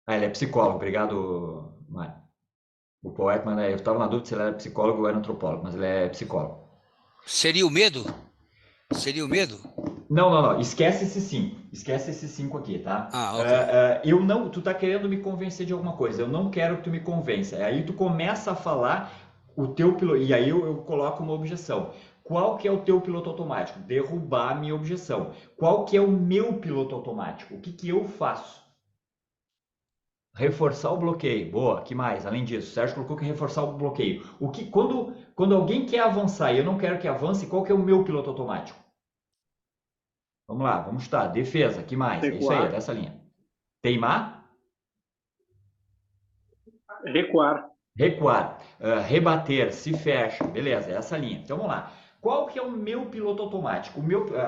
Ele é psicólogo. Obrigado, Mário. O Paul Ekman, eu estava na dúvida se ele era psicólogo ou era antropólogo, mas ele é psicólogo. Seria o medo? Seria o medo? Não. Esquece esses 5. Esquece esses 5 aqui, tá? Ok. Tu tá querendo me convencer de alguma coisa. Eu não quero que tu me convença. Aí tu começa a falar o teu piloto. E aí eu coloco uma objeção. Qual que é o teu piloto automático? Derrubar a minha objeção. Qual que é o meu piloto automático? O que que eu faço? Reforçar o bloqueio. Boa, que mais? Além disso, o Sérgio colocou que reforçar o bloqueio. Quando alguém quer avançar e eu não quero que avance, qual que é o meu piloto automático? Vamos lá, vamos chutar. Defesa, que mais? É isso aí, é dessa linha. Teimar? Recuar. Recuar. Rebater, se fecha. Beleza, é essa linha. Então vamos lá. Qual que é o meu piloto automático?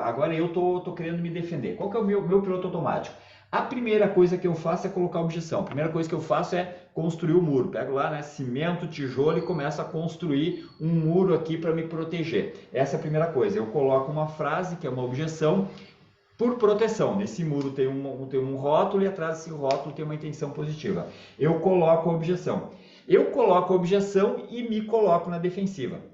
Agora eu tô querendo me defender. Qual que é o meu piloto automático? A primeira coisa que eu faço é colocar objeção. A primeira coisa que eu faço é construir o muro. Pego lá, né, cimento, tijolo e começo a construir um muro aqui para me proteger. Essa é a primeira coisa. Eu coloco uma frase, que é uma objeção, por proteção. Nesse muro tem um rótulo e atrás desse rótulo tem uma intenção positiva. Eu coloco a objeção. Eu coloco a objeção e me coloco na defensiva.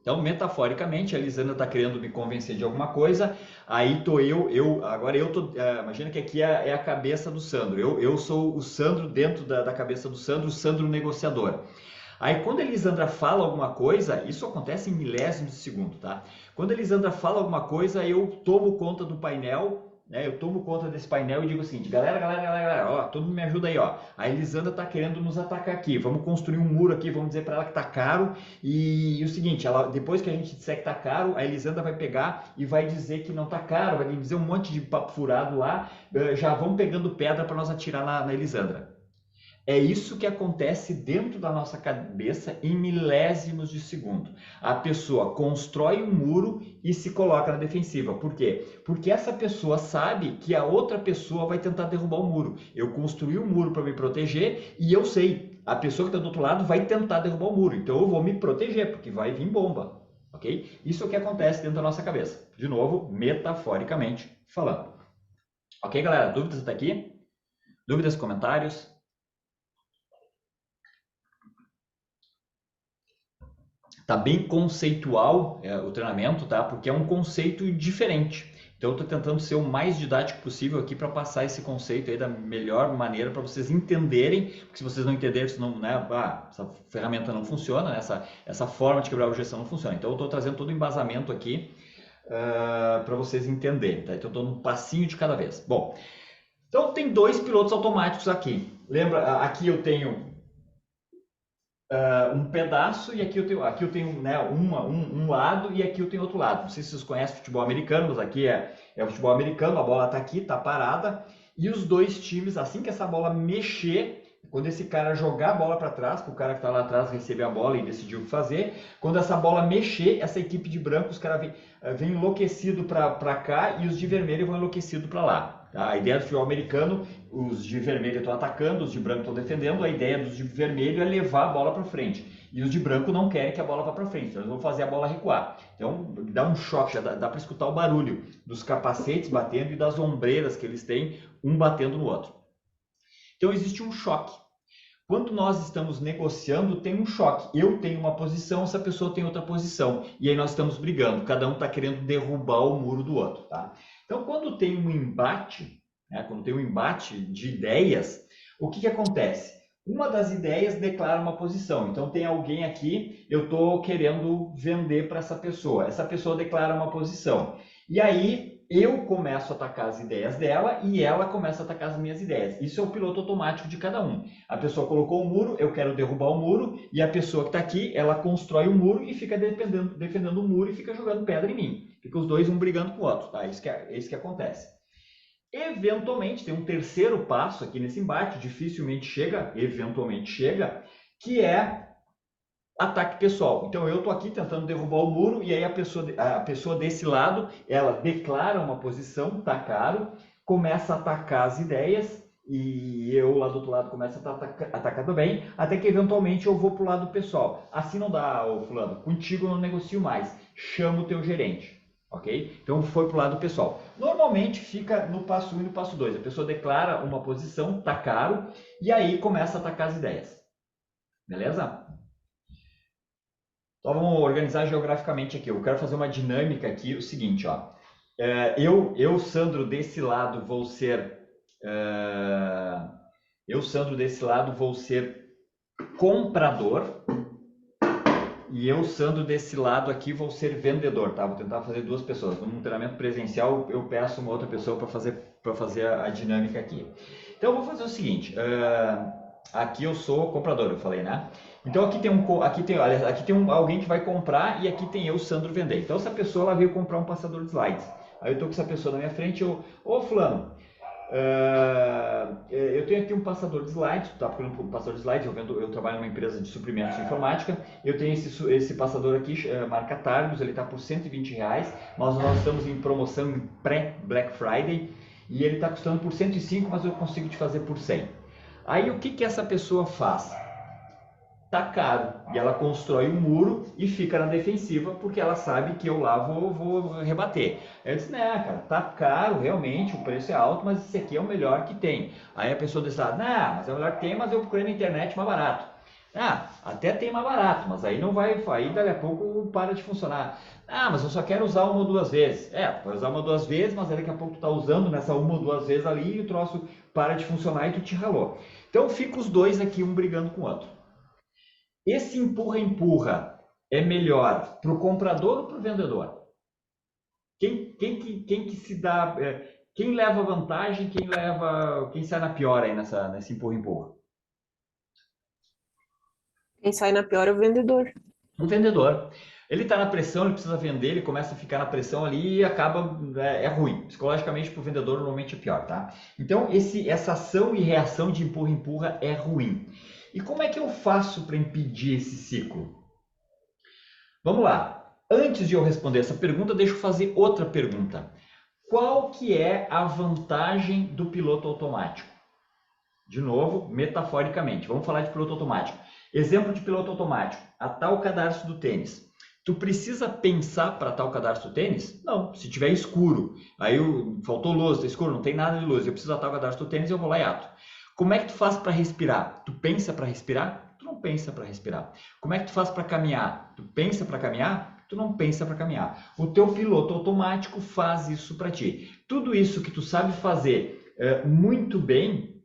Então, metaforicamente, a Lisandra está querendo me convencer de alguma coisa, aí tô imagina que aqui é a cabeça do Sandro, eu sou o Sandro dentro da cabeça do Sandro, o Sandro negociador. Aí, quando a Lisandra fala alguma coisa, isso acontece em milésimos de segundo, tá? Quando a Lisandra fala alguma coisa, eu tomo conta do painel, né? Eu tomo conta desse painel e digo o seguinte, galera, ó, todo mundo me ajuda aí, ó. A Elisandra tá querendo nos atacar aqui, vamos construir um muro aqui, vamos dizer para ela que tá caro. E o seguinte, depois que a gente disser que tá caro, a Elisandra vai pegar e vai dizer que não tá caro, vai dizer um monte de papo furado lá, já vão pegando pedra para nós atirar na Elisandra. É isso que acontece dentro da nossa cabeça em milésimos de segundo. A pessoa constrói um muro e se coloca na defensiva. Por quê? Porque essa pessoa sabe que a outra pessoa vai tentar derrubar o muro. Eu construí um muro para me proteger e eu sei, a pessoa que está do outro lado vai tentar derrubar o muro. Então eu vou me proteger, porque vai vir bomba. Ok? Isso é o que acontece dentro da nossa cabeça. De novo, metaforicamente falando. Ok, galera? Dúvidas até aqui? Dúvidas, comentários? Tá bem conceitual o treinamento, tá? Porque é um conceito diferente. Então eu estou tentando ser o mais didático possível aqui para passar esse conceito aí da melhor maneira para vocês entenderem, porque se vocês não entenderem, senão, né, essa ferramenta não funciona, né? essa forma de quebrar a objeção não funciona. Então eu estou trazendo todo o embasamento aqui para vocês entenderem, tá? Então eu estou num passinho de cada vez. Bom, então tem dois pilotos automáticos aqui. Lembra, aqui eu tenho um pedaço e aqui eu tenho né, um lado e aqui eu tenho outro lado. Não sei se vocês conhecem futebol americano, mas aqui é futebol americano, a bola está aqui, está parada, e os dois times, assim que essa bola mexer, quando esse cara jogar a bola para trás, que o cara que está lá atrás receber a bola e decidiu o que fazer, quando essa bola mexer, essa equipe de branco, os caras vêm enlouquecido para cá e os de vermelho vão enlouquecido para lá. A ideia do futebol americano, os de vermelho estão atacando, os de branco estão defendendo, a ideia dos de vermelho é levar a bola para frente. E os de branco não querem que a bola vá para frente, então eles vão fazer a bola recuar. Então dá um choque, já dá para escutar o barulho dos capacetes batendo e das ombreiras que eles têm, um batendo no outro. Então existe um choque. Quando nós estamos negociando, tem um choque. Eu tenho uma posição, essa pessoa tem outra posição. E aí nós estamos brigando, cada um está querendo derrubar o muro do outro, tá? Então, quando tem um embate, né, quando tem um embate de ideias, o que acontece? Uma das ideias declara uma posição. Então, tem alguém aqui, eu estou querendo vender para essa pessoa declara uma posição. E aí, eu começo a atacar as ideias dela e ela começa a atacar as minhas ideias. Isso é o piloto automático de cada um. A pessoa colocou o muro, eu quero derrubar o muro, e a pessoa que está aqui, ela constrói o muro e fica defendendo o muro e fica jogando pedra em mim. Fica os dois um brigando com o outro, tá? Isso que acontece. Eventualmente, tem um terceiro passo aqui nesse embate, eventualmente chega, que é ataque pessoal. Então eu estou aqui tentando derrubar o muro e aí a pessoa desse lado, ela declara uma posição, tá caro, começa a atacar as ideias e eu lá do outro lado começo a atacar também, até que eventualmente eu vou para o lado pessoal. Assim não dá, fulano, contigo eu não negocio mais, chama o teu gerente. Ok? Então foi para o lado pessoal. Normalmente fica no passo 1 e no passo 2. A pessoa declara uma posição, tá caro, e aí começa a atacar as ideias. Beleza? Então vamos organizar geograficamente aqui. Eu quero fazer uma dinâmica aqui, o seguinte, ó. Eu, Sandro, desse lado vou ser... Sandro, desse lado vou ser comprador. E eu, Sandro, desse lado aqui vou ser vendedor, tá? Vou tentar fazer duas pessoas. Num treinamento presencial, eu peço uma outra pessoa para fazer para fazer a dinâmica aqui. Então, eu vou fazer o seguinte, aqui eu sou comprador, eu falei, né? Então, aqui tem alguém que vai comprar e aqui tem eu, Sandro, vender. Então, essa pessoa ela veio comprar um passador de slides. Aí eu estou com essa pessoa na minha frente, ô fulano, eu tenho aqui um passador de slides, tá procurando um passador de slides, eu trabalho numa empresa de suprimentos de informática, eu tenho esse passador aqui, marca Targus, ele está por R$120, mas nós estamos em promoção em pré-Black Friday, e ele está custando por 105, mas eu consigo te fazer por 100. Aí o que essa pessoa faz? Tá caro, e ela constrói um muro e fica na defensiva porque ela sabe que eu lá vou rebater. Eu disse, né, cara, tá caro, realmente, o preço é alto, mas esse aqui é o melhor que tem. Aí a pessoa disse, não, mas é o melhor que tem, mas eu procurei na internet mais barato. Até tem mais barato, mas aí não vai, aí daqui a pouco para de funcionar. Mas eu só quero usar uma ou duas vezes. Vai usar uma ou duas vezes, mas aí daqui a pouco tu tá usando nessa uma ou duas vezes ali e o troço para de funcionar e tu te ralou. Então fica os dois aqui, um brigando com o outro. Esse empurra-empurra é melhor para o comprador ou para o vendedor? Quem que se dá, quem leva vantagem, quem sai na pior aí nesse empurra-empurra? Quem sai na pior é o vendedor. O vendedor. Ele está na pressão, ele precisa vender, ele começa a ficar na pressão ali e acaba, é ruim. Psicologicamente para o vendedor normalmente é pior, tá? Então essa ação e reação de empurra-empurra é ruim. E como é que eu faço para impedir esse ciclo? Vamos lá. Antes de eu responder essa pergunta, deixa eu fazer outra pergunta. Qual que é a vantagem do piloto automático? De novo, metaforicamente, vamos falar de piloto automático. Exemplo de piloto automático, atar o cadarço do tênis. Tu precisa pensar para atar o cadarço do tênis? Não, se tiver escuro, aí faltou luz, está escuro, não tem nada de luz, eu preciso atar o cadarço do tênis, eu vou lá e ato. Como é que tu faz para respirar? Tu pensa para respirar? Tu não pensa para respirar. Como é que tu faz para caminhar? Tu pensa para caminhar? Tu não pensa para caminhar. O teu piloto automático faz isso para ti. Tudo isso que tu sabe fazer muito bem,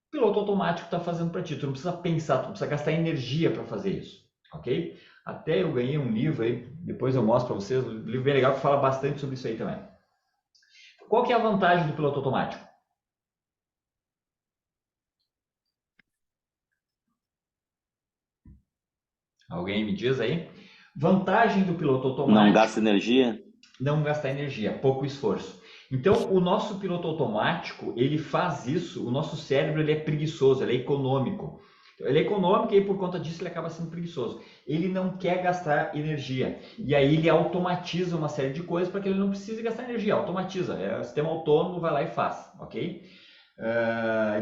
o piloto automático está fazendo para ti. Tu não precisa pensar, tu não precisa gastar energia para fazer isso, ok? Até eu ganhei um livro aí, depois eu mostro para vocês, um livro bem legal que fala bastante sobre isso aí também. Qual que é a vantagem do piloto automático? Alguém me diz aí? Vantagem do piloto automático. Não gasta energia? Não gastar energia, pouco esforço. Então, o nosso piloto automático, ele faz isso, o nosso cérebro ele é preguiçoso, ele é econômico. Ele é econômico e por conta disso ele acaba sendo preguiçoso. Ele não quer gastar energia. E aí ele automatiza uma série de coisas para que ele não precise gastar energia. Automatiza. O sistema autônomo vai lá e faz, ok?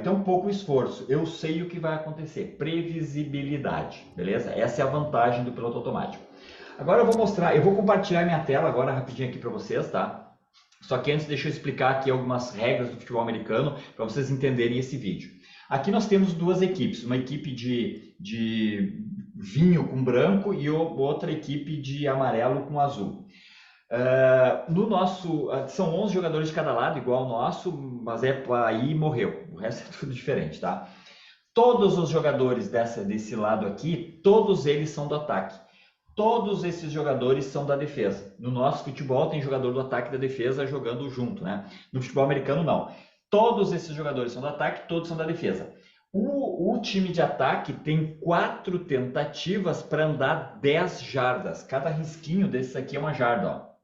Então, pouco esforço. Eu sei o que vai acontecer. Previsibilidade, beleza? Essa é a vantagem do piloto automático. Agora eu vou mostrar, eu vou compartilhar minha tela agora rapidinho aqui para vocês, tá? Só que antes deixa eu explicar aqui algumas regras do futebol americano para vocês entenderem esse vídeo. Aqui nós temos duas equipes, uma equipe de vinho com branco e outra equipe de amarelo com azul. No nosso, são 11 jogadores de cada lado, igual o nosso, mas aí morreu, o resto é tudo diferente, tá? Todos os jogadores desse lado aqui, todos eles são do ataque. Todos esses jogadores são da defesa. No nosso futebol tem jogador do ataque e da defesa jogando junto, né? No futebol americano não. Todos esses jogadores são do ataque, todos são da defesa. O time de ataque tem 4 tentativas para andar 10 jardas. Cada risquinho desses aqui é uma jarda, ó.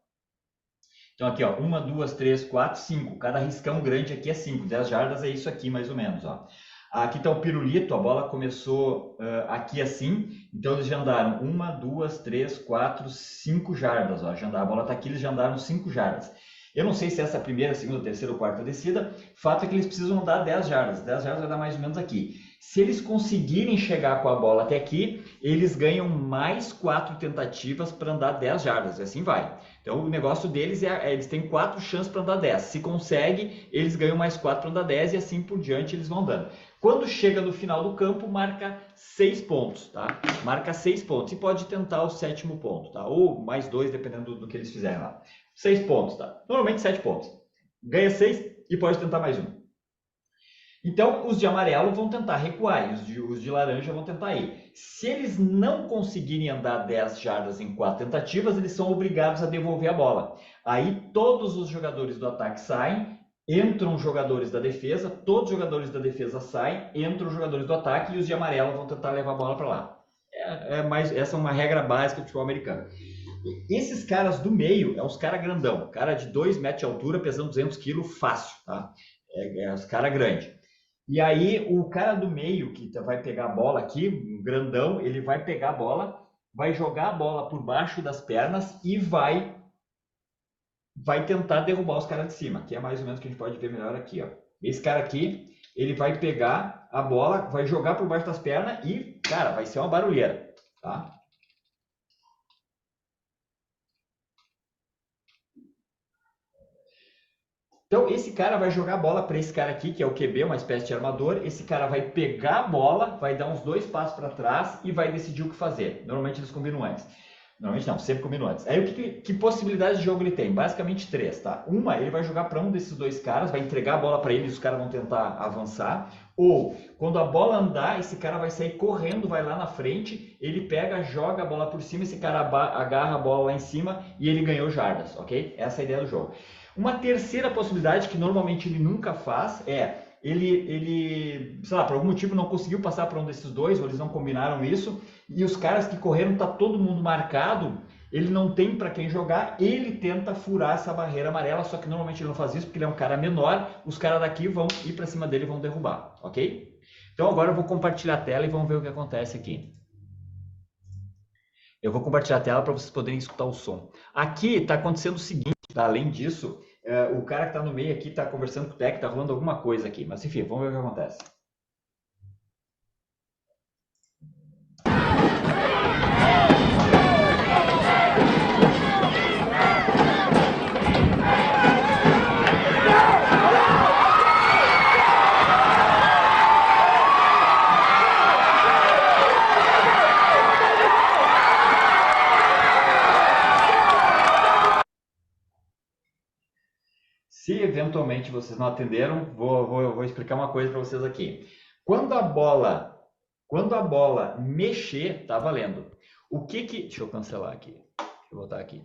Então aqui, ó, 1, 2, 3, 4, 5. Cada riscão grande aqui é 5. 10 jardas é isso aqui, mais ou menos, ó. Aqui está o pirulito, a bola começou aqui assim, então eles já andaram 1, 2, 3, 4, 5 jardas, ó. A bola está aqui, eles já andaram 5 jardas. Eu não sei se essa é a primeira, segunda, terceira ou quarta descida, fato é que eles precisam andar 10 jardas, 10 jardas vai dar mais ou menos aqui. Se eles conseguirem chegar com a bola até aqui, eles ganham mais 4 tentativas para andar 10 jardas, e assim vai. Então o negócio deles eles têm 4 chances para andar 10, se consegue, eles ganham mais 4 para andar 10 e assim por diante eles vão andando. Quando chega no final do campo, marca 6 pontos, tá? Marca 6 pontos e pode tentar o 7º ponto, tá? Ou mais 2, dependendo do que eles fizerem lá. 6 pontos, tá? Normalmente 7 pontos. Ganha 6 e pode tentar mais um. Então, os de amarelo vão tentar recuar e os de laranja vão tentar ir. Se eles não conseguirem andar 10 jardas em 4 tentativas, eles são obrigados a devolver a bola. Aí todos os jogadores do ataque saem entram os jogadores da defesa, todos os jogadores da defesa saem, entram os jogadores do ataque e os de amarelo vão tentar levar a bola para lá. Essa é uma regra básica do futebol americano. Esses caras do meio é os caras grandão, cara de 2 metros de altura, pesando 200 quilos, fácil, tá? É os caras grandes. E aí o cara do meio que vai pegar a bola aqui, um grandão, ele vai pegar a bola, vai jogar a bola por baixo das pernas e vai tentar derrubar os caras de cima, que é mais ou menos o que a gente pode ver melhor aqui, ó. Esse cara aqui, ele vai pegar a bola, vai jogar por baixo das pernas e, cara, vai ser uma barulheira, tá? Então, esse cara vai jogar a bola para esse cara aqui, que é o QB, uma espécie de armador. Esse cara vai pegar a bola, vai dar uns 2 passos para trás e vai decidir o que fazer. Normalmente eles combinam antes. Normalmente não, sempre combinam antes. Aí, que possibilidades de jogo ele tem? Basicamente 3, tá? Uma, ele vai jogar para um desses 2 caras, vai entregar a bola para eles, os caras vão tentar avançar. Ou, quando a bola andar, esse cara vai sair correndo, vai lá na frente, ele pega, joga a bola por cima, esse cara agarra a bola lá em cima e ele ganhou jardas, ok? Essa é a ideia do jogo. Uma terceira possibilidade, que normalmente ele nunca faz, é ele, sei lá, por algum motivo não conseguiu passar para um desses 2, ou eles não combinaram isso, e os caras que correram, tá todo mundo marcado, ele não tem para quem jogar, ele tenta furar essa barreira amarela, só que normalmente ele não faz isso porque ele é um cara menor, os caras daqui vão ir para cima dele e vão derrubar, ok? Então agora eu vou compartilhar a tela e vamos ver o que acontece aqui. Eu vou compartilhar a tela para vocês poderem escutar o som. Aqui está acontecendo o seguinte, tá? Além disso, o cara que está no meio aqui está conversando com o técnico, está rolando alguma coisa aqui. Mas enfim, vamos ver o que acontece. Se eventualmente vocês não atenderam, vou explicar uma coisa para vocês aqui. Quando a bola mexer, tá valendo. Deixa eu cancelar aqui. Deixa eu botar aqui.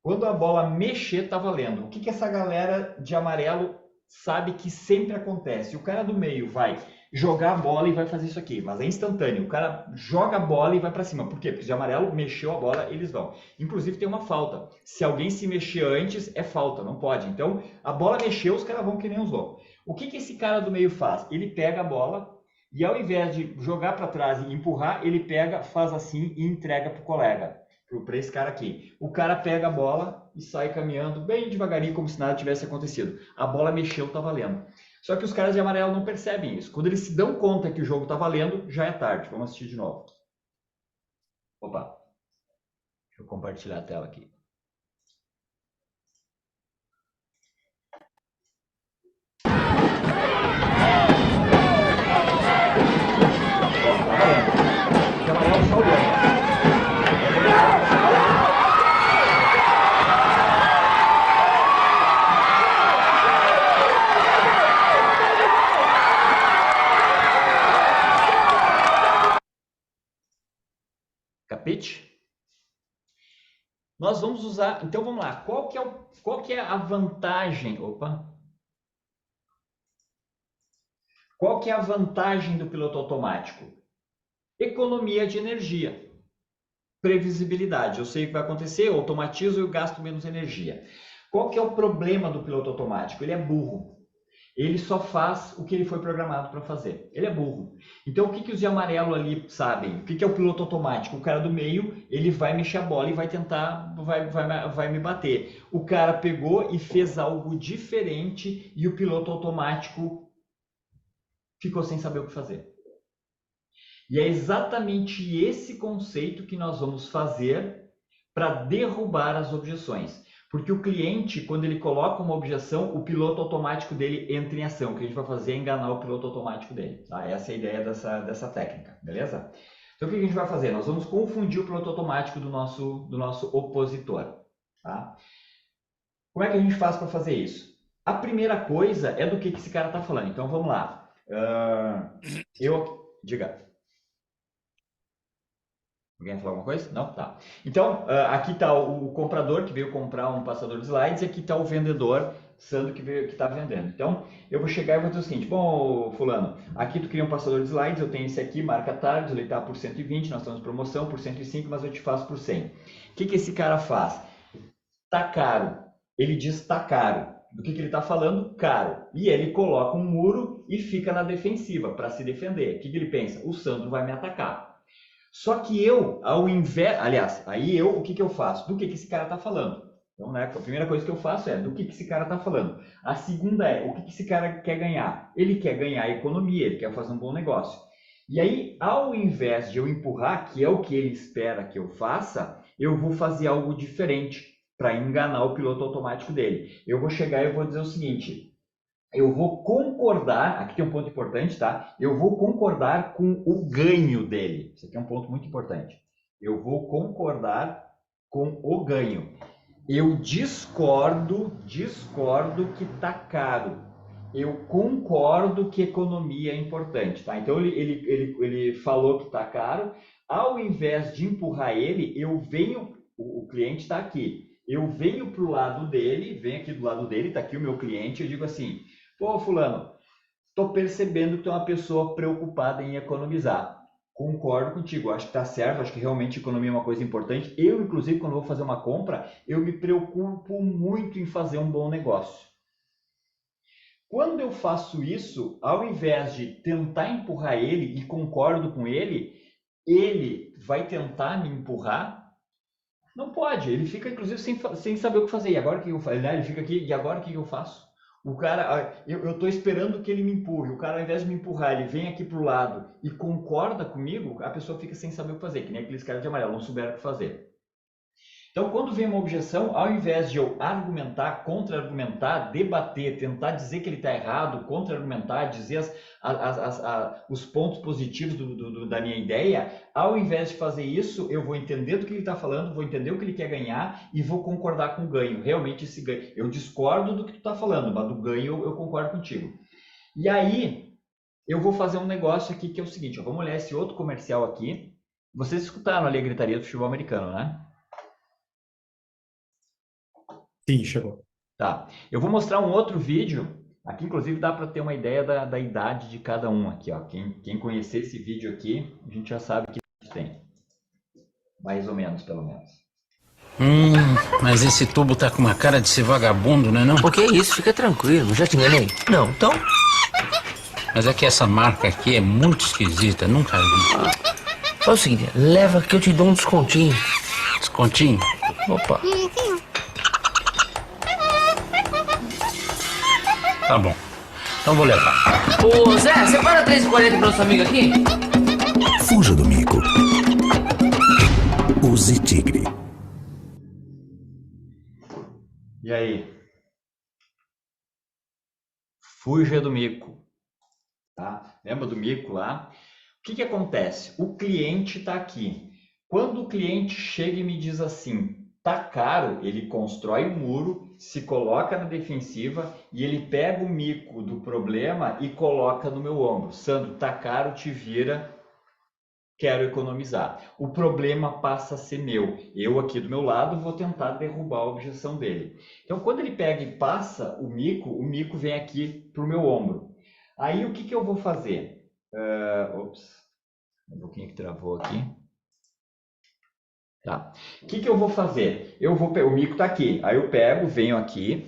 Quando a bola mexer, tá valendo. O que essa galera de amarelo sabe que sempre acontece? O cara do meio vai jogar a bola e vai fazer isso aqui, mas é instantâneo. O cara joga a bola e vai para cima. Por quê? Porque os de amarelo mexeu a bola, eles vão. Inclusive tem uma falta. Se alguém se mexer antes, é falta, não pode. Então, a bola mexeu, os caras vão que nem os loucos. O que esse cara do meio faz? Ele pega a bola e ao invés de jogar para trás e empurrar, ele pega, faz assim e entrega para o colega, para esse cara aqui. O cara pega a bola e sai caminhando bem devagarinho, como se nada tivesse acontecido. A bola mexeu, tá valendo. Só que os caras de amarelo não percebem isso. Quando eles se dão conta que o jogo tá valendo, já é tarde. Vamos assistir de novo. Opa. Deixa eu compartilhar a tela aqui. Ó, tá valendo. Os de amarelo só olhando. Capite? Nós vamos usar, então vamos lá, qual que é a vantagem, qual que é a vantagem do piloto automático? Economia de energia, previsibilidade, eu sei o que vai acontecer, eu automatizo e eu gasto menos energia. Qual que é o problema do piloto automático? Ele é burro. Ele só faz o que ele foi programado para fazer. Ele é burro. Então, o que os de amarelo ali sabem? O que é o piloto automático? O cara do meio, ele vai mexer a bola e vai tentar, vai me bater. O cara pegou e fez algo diferente e o piloto automático ficou sem saber o que fazer. E é exatamente esse conceito que nós vamos fazer para derrubar as objeções. Porque o cliente, quando ele coloca uma objeção, o piloto automático dele entra em ação. O que a gente vai fazer é enganar o piloto automático dele. Tá? Essa é a ideia dessa técnica, beleza? Então, o que a gente vai fazer? Nós vamos confundir o piloto automático do nosso opositor. Tá? Como é que a gente faz para fazer isso? A primeira coisa é do que esse cara está falando. Então, vamos lá. Diga. Alguém falou alguma coisa? Não? Tá. Então, aqui está o comprador que veio comprar um passador de slides e aqui está o vendedor Sandro que está vendendo. Então, eu vou chegar e vou dizer o seguinte, bom, fulano, aqui tu cria um passador de slides, eu tenho esse aqui, marca tarde, ele está por 120, nós estamos em promoção por 105, mas eu te faço por 100. O que esse cara faz? Tá caro. Ele diz tá caro. Do que ele está falando? Caro. E ele coloca um muro e fica na defensiva para se defender. O que ele pensa? O Sandro vai me atacar. Só que eu, ao invés... Aliás, aí eu, o que eu faço? Do que esse cara está falando? Então, né, a primeira coisa que eu faço é do que esse cara está falando. A segunda é o que esse cara quer ganhar. Ele quer ganhar economia, ele quer fazer um bom negócio. E aí, ao invés de eu empurrar, que é o que ele espera que eu faça, eu vou fazer algo diferente para enganar o piloto automático dele. Eu vou chegar e eu vou dizer o seguinte, eu vou concordar, aqui tem um ponto importante, tá? Eu vou concordar com o ganho dele. Isso aqui é um ponto muito importante. Eu vou concordar com o ganho. Eu discordo que tá caro. Eu concordo que economia é importante, tá? Então ele falou que tá caro. Ao invés de empurrar ele, eu venho, o cliente está aqui. Eu venho para o lado dele, venho aqui do lado dele, está aqui o meu cliente, eu digo assim, pô, fulano, estou percebendo que tu é uma pessoa preocupada em economizar. Concordo contigo, acho que está certo, acho que realmente economia é uma coisa importante. Eu, inclusive, quando vou fazer uma compra, eu me preocupo muito em fazer um bom negócio. Quando eu faço isso, ao invés de tentar empurrar ele e concordo com ele vai tentar me empurrar. Não pode, ele fica inclusive sem saber o que fazer. E agora o que eu faço? Ele fica aqui, e agora o que eu faço? O cara, eu estou esperando que ele me empurre. O cara, ao invés de me empurrar, ele vem aqui para o lado e concorda comigo, a pessoa fica sem saber o que fazer, que nem aqueles caras de amarelo, não souberam o que fazer. Então, quando vem uma objeção, ao invés de eu argumentar, contra-argumentar, debater, tentar dizer que ele está errado, contra-argumentar, dizer os pontos positivos da minha ideia, ao invés de fazer isso, eu vou entender do que ele está falando, vou entender o que ele quer ganhar e vou concordar com o ganho. Realmente, esse ganho. Eu discordo do que tu está falando, mas do ganho eu concordo contigo. E aí, eu vou fazer um negócio aqui que é o seguinte, ó, vamos olhar esse outro comercial aqui. Vocês escutaram ali a gritaria do futebol americano, né? Sim, chegou. Tá. Eu vou mostrar um outro vídeo. Aqui, inclusive, dá para ter uma ideia da idade de cada um aqui, ó. Quem conhecer esse vídeo aqui, a gente já sabe que tem. Mais ou menos, pelo menos. Mas esse tubo tá com uma cara de ser vagabundo, né não? O que é isso? Fica tranquilo, já te enganei. Não, então... Mas é que essa marca aqui é muito esquisita, nunca vi. Faz o seguinte, leva que eu te dou um descontinho. Descontinho? Opa. Tá bom. Então vou levar. Ô Zé, separa 3,40 pro nosso amigo aqui. Fuja do mico. Use Tigre. E aí? Fuja do mico. Tá? Lembra do mico lá? O que acontece? O cliente está aqui. Quando o cliente chega e me diz assim, tá caro, ele constrói um muro, se coloca na defensiva e ele pega o mico do problema e coloca no meu ombro. Sandro, tá caro, te vira, quero economizar. O problema passa a ser meu. Eu aqui do meu lado vou tentar derrubar a objeção dele. Então, quando ele pega e passa o mico vem aqui para o meu ombro. Aí, o que eu vou fazer? Um pouquinho que travou aqui. Tá. O que eu vou fazer? O mico está aqui. Aí eu pego, venho aqui,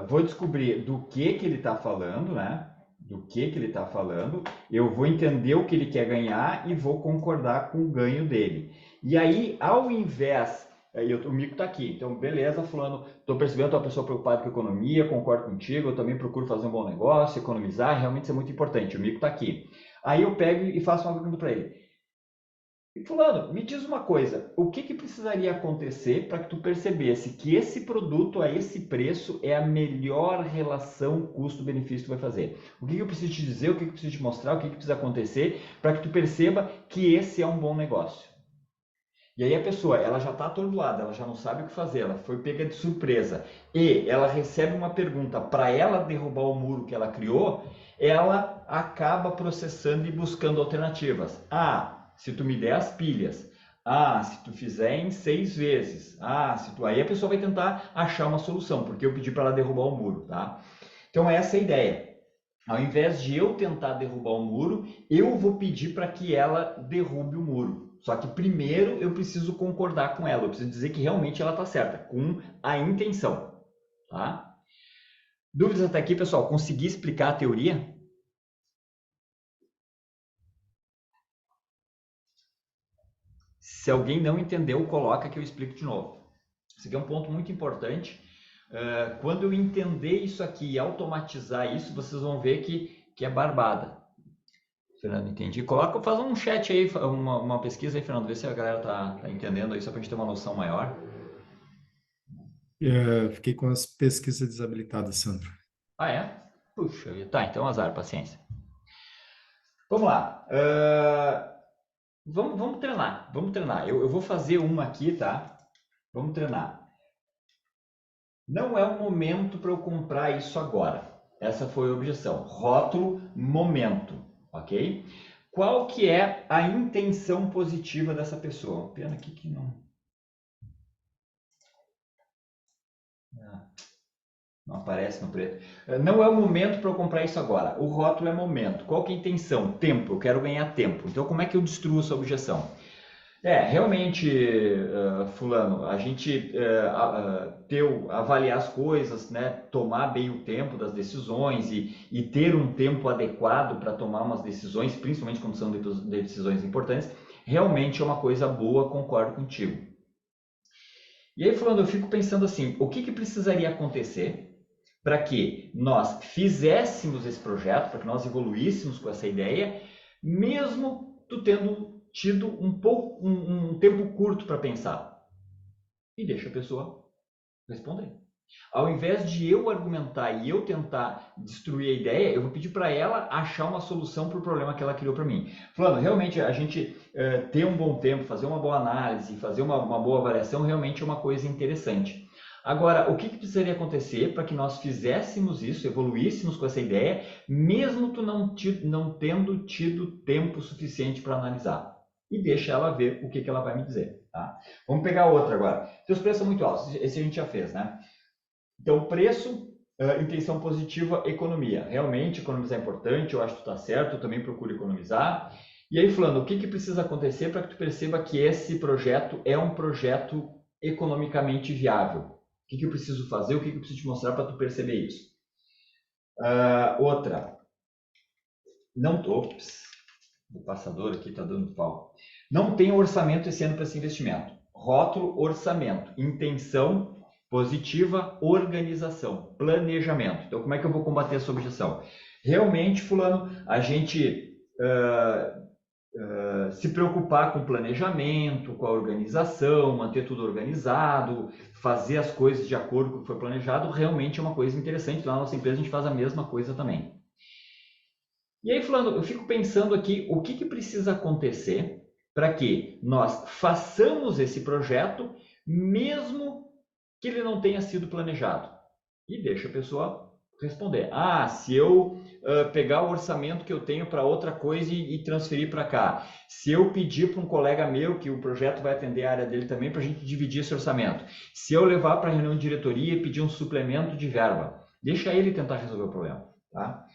vou descobrir do que ele está falando, né? Do que ele está falando. Eu vou entender o que ele quer ganhar e vou concordar com o ganho dele. E aí, ao invés... o mico está aqui. Então, beleza, fulano, estou percebendo que tu é uma pessoa preocupada com a economia, concordo contigo, eu também procuro fazer um bom negócio, economizar, realmente isso é muito importante. O mico está aqui. Aí eu pego e faço uma pergunta para ele. Fulano, me diz uma coisa, o que precisaria acontecer para que tu percebesse que esse produto a esse preço é a melhor relação custo-benefício que tu vai fazer? O que eu preciso te dizer, o que eu preciso te mostrar, o que precisa acontecer para que tu perceba que esse é um bom negócio? E aí a pessoa, ela já está atordoada, ela já não sabe o que fazer, ela foi pega de surpresa e ela recebe uma pergunta para ela derrubar o muro que ela criou, ela acaba processando e buscando alternativas. Se tu me der as pilhas. Ah, se tu fizer em 6 vezes. Ah, se tu... Aí a pessoa vai tentar achar uma solução, porque eu pedi para ela derrubar o muro, tá? Então essa é a ideia. Ao invés de eu tentar derrubar o muro, eu vou pedir para que ela derrube o muro. Só que primeiro eu preciso concordar com ela, eu preciso dizer que realmente ela está certa, com a intenção, tá? Dúvidas até aqui, pessoal? Consegui explicar a teoria? Se alguém não entendeu, coloca que eu explico de novo. Esse aqui é um ponto muito importante. Quando eu entender isso aqui e automatizar isso, vocês vão ver que é barbada. Fernando, entendi. Faz um chat aí, uma pesquisa aí, Fernando, vê se a galera tá entendendo aí, só para a gente ter uma noção maior. Fiquei com as pesquisas desabilitadas, Sandro. Ah, é? Puxa, tá, então azar, paciência. Vamos lá. Vamos treinar. Eu vou fazer uma aqui, tá? Vamos treinar. Não é o momento para eu comprar isso agora. Essa foi a objeção. Rótulo, momento, ok? Qual que é a intenção positiva dessa pessoa? Pena aqui que não... Não aparece no preto. Não é o momento para eu comprar isso agora. O rótulo é momento. Qual que é a intenção? Tempo. Eu quero ganhar tempo. Então, como é que eu destruo essa objeção? Realmente, fulano, a gente avaliar as coisas, né, tomar bem o tempo das decisões e ter um tempo adequado para tomar umas decisões, principalmente quando são decisões importantes, realmente é uma coisa boa, concordo contigo. E aí, fulano, eu fico pensando assim, o que precisaria acontecer para que nós fizéssemos esse projeto, para que nós evoluíssemos com essa ideia, mesmo tu tendo tido um tempo curto para pensar? E deixa a pessoa responder. Ao invés de eu argumentar e eu tentar destruir a ideia, eu vou pedir para ela achar uma solução para o problema que ela criou para mim. Falando, realmente a gente ter um bom tempo, fazer uma boa análise, fazer uma boa avaliação, realmente é uma coisa interessante. Agora, o que precisaria acontecer para que nós fizéssemos isso, evoluíssemos com essa ideia, mesmo tu não tendo tido tempo suficiente para analisar? E deixa ela ver o que ela vai me dizer, tá? Vamos pegar outra agora. Teus preços são muito altos, esse a gente já fez, né? Então, preço, intenção positiva, economia. Realmente, economizar é importante, eu acho que tu tá certo, eu também procuro economizar. E aí, Fulano, o que precisa acontecer para que tu perceba que esse projeto é um projeto economicamente viável? O que eu preciso fazer, o que eu preciso te mostrar para tu perceber isso? Outra. O passador aqui está dando pau. Não tem orçamento esse ano para esse investimento. Rótulo, orçamento. Intenção positiva, organização, planejamento. Então, como é que eu vou combater essa objeção? Realmente, fulano, a gente se preocupar com o planejamento, com a organização, manter tudo organizado, fazer as coisas de acordo com o que foi planejado, realmente é uma coisa interessante. Lá na nossa empresa a gente faz a mesma coisa também. E aí, fulano, eu fico pensando aqui, o que precisa acontecer para que nós façamos esse projeto, mesmo que ele não tenha sido planejado? E deixa a pessoa responder. Se eu pegar o orçamento que eu tenho para outra coisa e transferir para cá, se eu pedir para um colega meu, que o projeto vai atender a área dele também, para a gente dividir esse orçamento, se eu levar para a reunião de diretoria e pedir um suplemento de verba, deixa ele tentar resolver o problema, tá?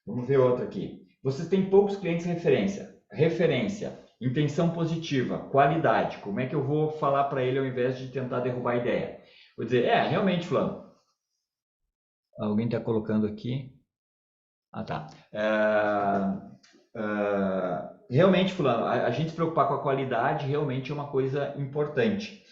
Vamos ver outra aqui. Vocês têm poucos clientes referência. Referência, intenção positiva, qualidade. Como é que eu vou falar para ele ao invés de tentar derrubar a ideia? Vou dizer, realmente, fulano. Alguém está colocando aqui. Tá. Realmente, fulano, a gente se preocupar com a qualidade realmente é uma coisa importante.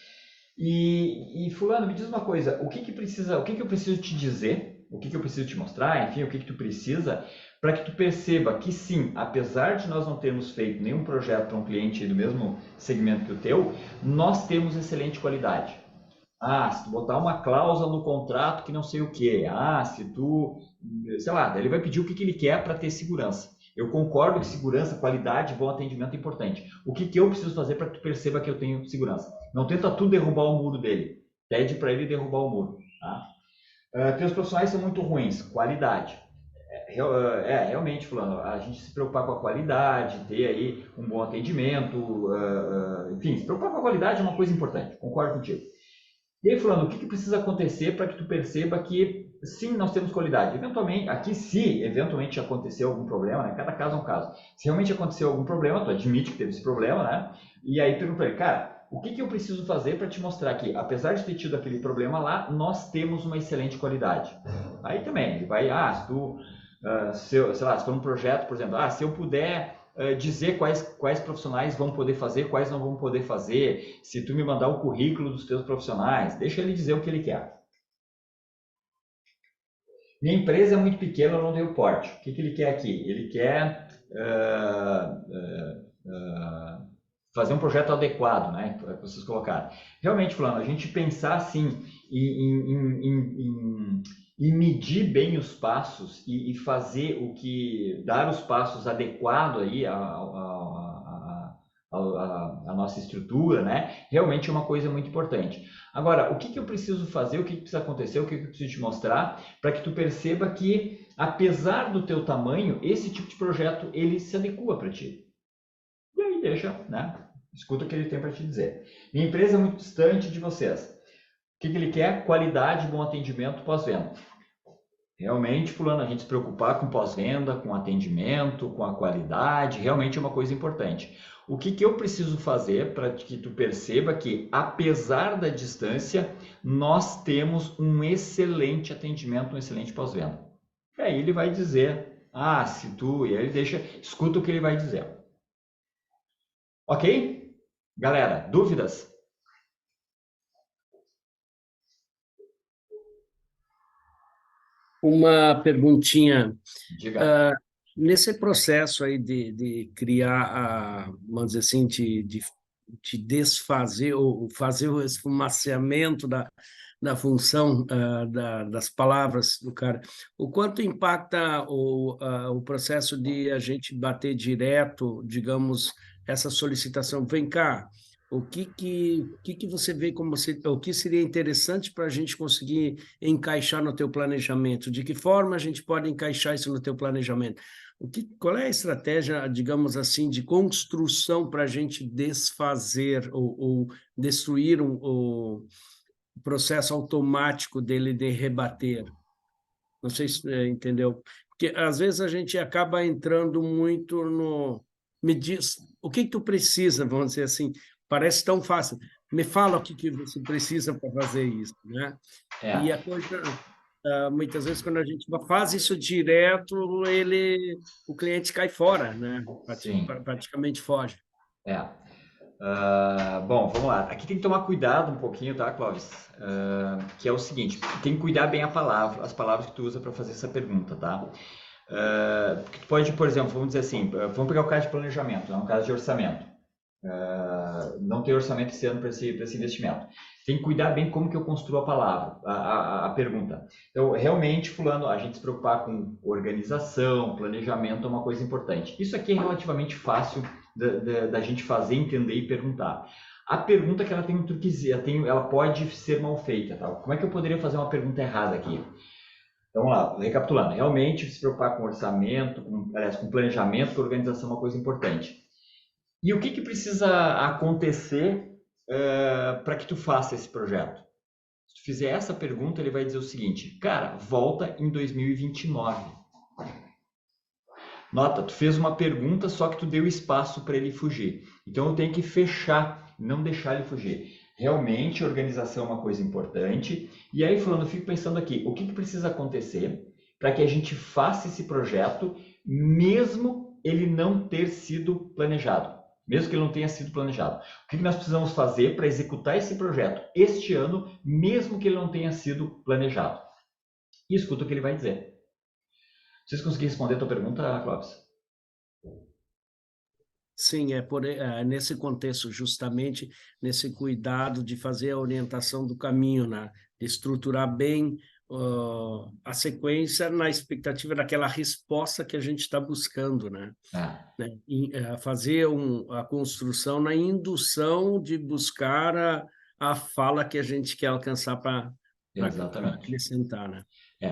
E fulano, me diz uma coisa, o que eu preciso te dizer? O que eu preciso te mostrar? Enfim, o que tu precisa para que tu perceba que sim, apesar de nós não termos feito nenhum projeto para um cliente do mesmo segmento que o teu, nós temos excelente qualidade. Se tu botar uma cláusula no contrato que não sei o que, se tu, sei lá, ele vai pedir o que ele quer para ter segurança. Eu concordo que segurança, qualidade, bom atendimento é importante. O que eu preciso fazer para que tu perceba que eu tenho segurança? Não tenta tu derrubar o muro dele, pede para ele derrubar o muro, tá? Teus profissionais são muito ruins, qualidade. realmente, fulano, a gente se preocupar com a qualidade, ter aí um bom atendimento, enfim, se preocupar com a qualidade é uma coisa importante, concordo contigo. E aí, fulano, o que precisa acontecer para que tu perceba que, sim, nós temos qualidade? Eventualmente, aqui, se eventualmente aconteceu algum problema, né? Cada caso é um caso. Se realmente aconteceu algum problema, tu admite que teve esse problema, né? E aí pergunta para ele, cara, o que eu preciso fazer para te mostrar que, apesar de ter tido aquele problema lá, nós temos uma excelente qualidade? Aí também, ele vai, se tu, sei lá, se for um projeto, por exemplo, se eu puder dizer quais profissionais vão poder fazer, quais não vão poder fazer, se tu me mandar o currículo dos teus profissionais, deixa ele dizer o que ele quer. Minha empresa é muito pequena, eu não tenho porte. O que ele quer aqui? Ele quer fazer um projeto adequado, né? Que vocês colocaram. Realmente, fulano, a gente pensar assim e medir bem os passos e fazer dar os passos adequados aí à nossa estrutura, né? Realmente é uma coisa muito importante. Agora, o que eu preciso fazer, o que precisa acontecer, o que eu preciso te mostrar para que tu perceba que, apesar do teu tamanho, esse tipo de projeto, ele se adequa para ti. E aí deixa, né? Escuta o que ele tem para te dizer. Minha empresa é muito distante de vocês. O que ele quer? Qualidade, bom atendimento pós-venda. Realmente, fulano, a gente se preocupar com pós-venda, com atendimento, com a qualidade, realmente é uma coisa importante. O que eu preciso fazer para que tu perceba que, apesar da distância, nós temos um excelente atendimento, um excelente pós-venda. E aí ele vai dizer, se tu... E aí ele escuta o que ele vai dizer. Ok? Galera, dúvidas? Uma perguntinha. Diga. Nesse processo aí de criar, vamos dizer assim, de desfazer ou fazer o esfumaciamento da função das palavras do cara, o quanto impacta o processo de a gente bater direto, digamos, essa solicitação? Vem cá, o que você vê como o que seria interessante para a gente conseguir encaixar no teu planejamento? De que forma a gente pode encaixar isso no teu planejamento? Qual é a estratégia, digamos assim, de construção para a gente desfazer ou destruir o processo automático dele de rebater? Não sei se entendeu. Porque às vezes a gente acaba entrando muito no... Me diz, o que tu precisa, vamos dizer assim, parece tão fácil. Me fala o que você precisa para fazer isso, né? E a coisa... muitas vezes, quando a gente faz isso direto, o cliente cai fora, né? Praticamente foge. Bom, vamos lá. Aqui tem que tomar cuidado um pouquinho, tá, Clóvis? Que é o seguinte, tem que cuidar bem as palavras que tu usa para fazer essa pergunta, tá? Porque tu pode, por exemplo, vamos dizer assim, vamos pegar o caso de planejamento, né? Um caso de orçamento. Não tem orçamento esse ano para esse investimento. Tem que cuidar bem como que eu construo a palavra, a pergunta. Então, realmente, fulano, a gente se preocupar com organização, planejamento é uma coisa importante. Isso aqui é relativamente fácil da gente fazer, entender e perguntar. A pergunta que ela tem um truquezinho, ela pode ser mal feita, tá? Como é que eu poderia fazer uma pergunta errada aqui? Então, vamos lá, recapitulando. Realmente, se preocupar com orçamento, com planejamento, com organização é uma coisa importante. E o que precisa acontecer para que tu faça esse projeto? Se tu fizer essa pergunta, ele vai dizer o seguinte, cara, volta em 2029. Nota, tu fez uma pergunta, só que tu deu espaço para ele fugir. Então, eu tenho que fechar, não deixar ele fugir. Realmente, organização é uma coisa importante. E aí, falando, eu fico pensando aqui, o que precisa acontecer para que a gente faça esse projeto, mesmo ele não ter sido planejado? Mesmo que ele não tenha sido planejado. O que nós precisamos fazer para executar esse projeto este ano, mesmo que ele não tenha sido planejado? E escuta o que ele vai dizer. Vocês conseguiram responder a tua pergunta, Clóvis? Sim, nesse contexto, justamente nesse cuidado de fazer a orientação do caminho, né? De estruturar bem a sequência na expectativa daquela resposta que a gente está buscando, né? Fazer a construção na indução de buscar a fala que a gente quer alcançar para acrescentar, né?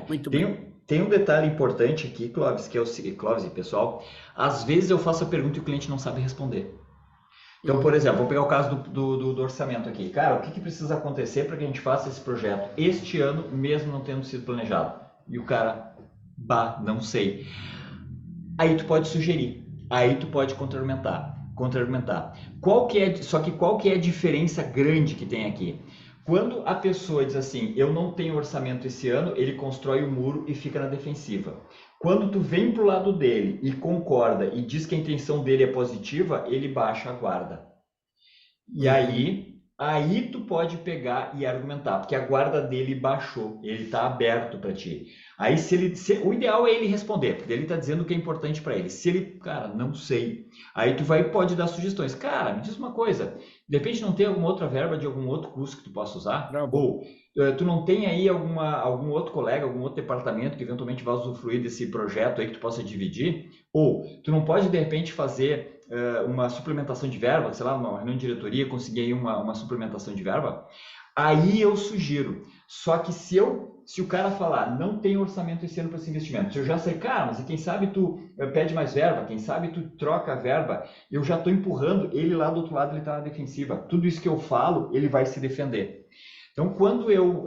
Muito bem. Tem um detalhe importante aqui, Clóvis, que é o seguinte, Clóvis e pessoal, às vezes eu faço a pergunta e o cliente não sabe responder. Então, por exemplo, vou pegar o caso do orçamento aqui. Cara, o que precisa acontecer para que a gente faça esse projeto este ano, mesmo não tendo sido planejado? E o cara, não sei. Aí tu pode sugerir, aí tu pode contra-argumentar. Qual que é a diferença grande que tem aqui? Quando a pessoa diz assim, eu não tenho orçamento esse ano, ele constrói o muro e fica na defensiva. Quando tu vem pro lado dele e concorda e diz que a intenção dele é positiva, ele baixa a guarda. E aí tu pode pegar e argumentar, porque a guarda dele baixou, ele está aberto para ti. Aí o ideal é ele responder, porque ele está dizendo o que é importante para ele. Se ele, cara, não sei, aí tu pode dar sugestões. Cara, me diz uma coisa, de repente não tem alguma outra verba de algum outro curso que tu possa usar? Ou tu não tem aí algum outro colega, algum outro departamento que eventualmente vai usufruir desse projeto aí que tu possa dividir? Ou tu não pode de repente fazer uma suplementação de verba, sei lá, uma reunião de diretoria, conseguir aí uma suplementação de verba? Aí eu sugiro. Só que se o cara falar, não tem orçamento esse ano para esse investimento, se eu já sei, cara, mas quem sabe tu pede mais verba, quem sabe tu troca a verba, eu já estou empurrando, ele lá do outro lado, ele está na defensiva. Tudo isso que eu falo, ele vai se defender. Então, quando eu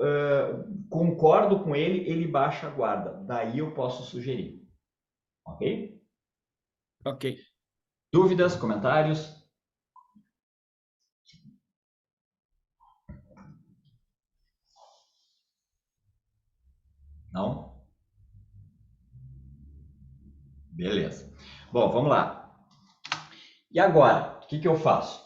concordo com ele, ele baixa a guarda. Daí eu posso sugerir. Ok? Ok. Dúvidas, comentários? Não? Beleza. Bom, vamos lá. E agora, o que eu faço?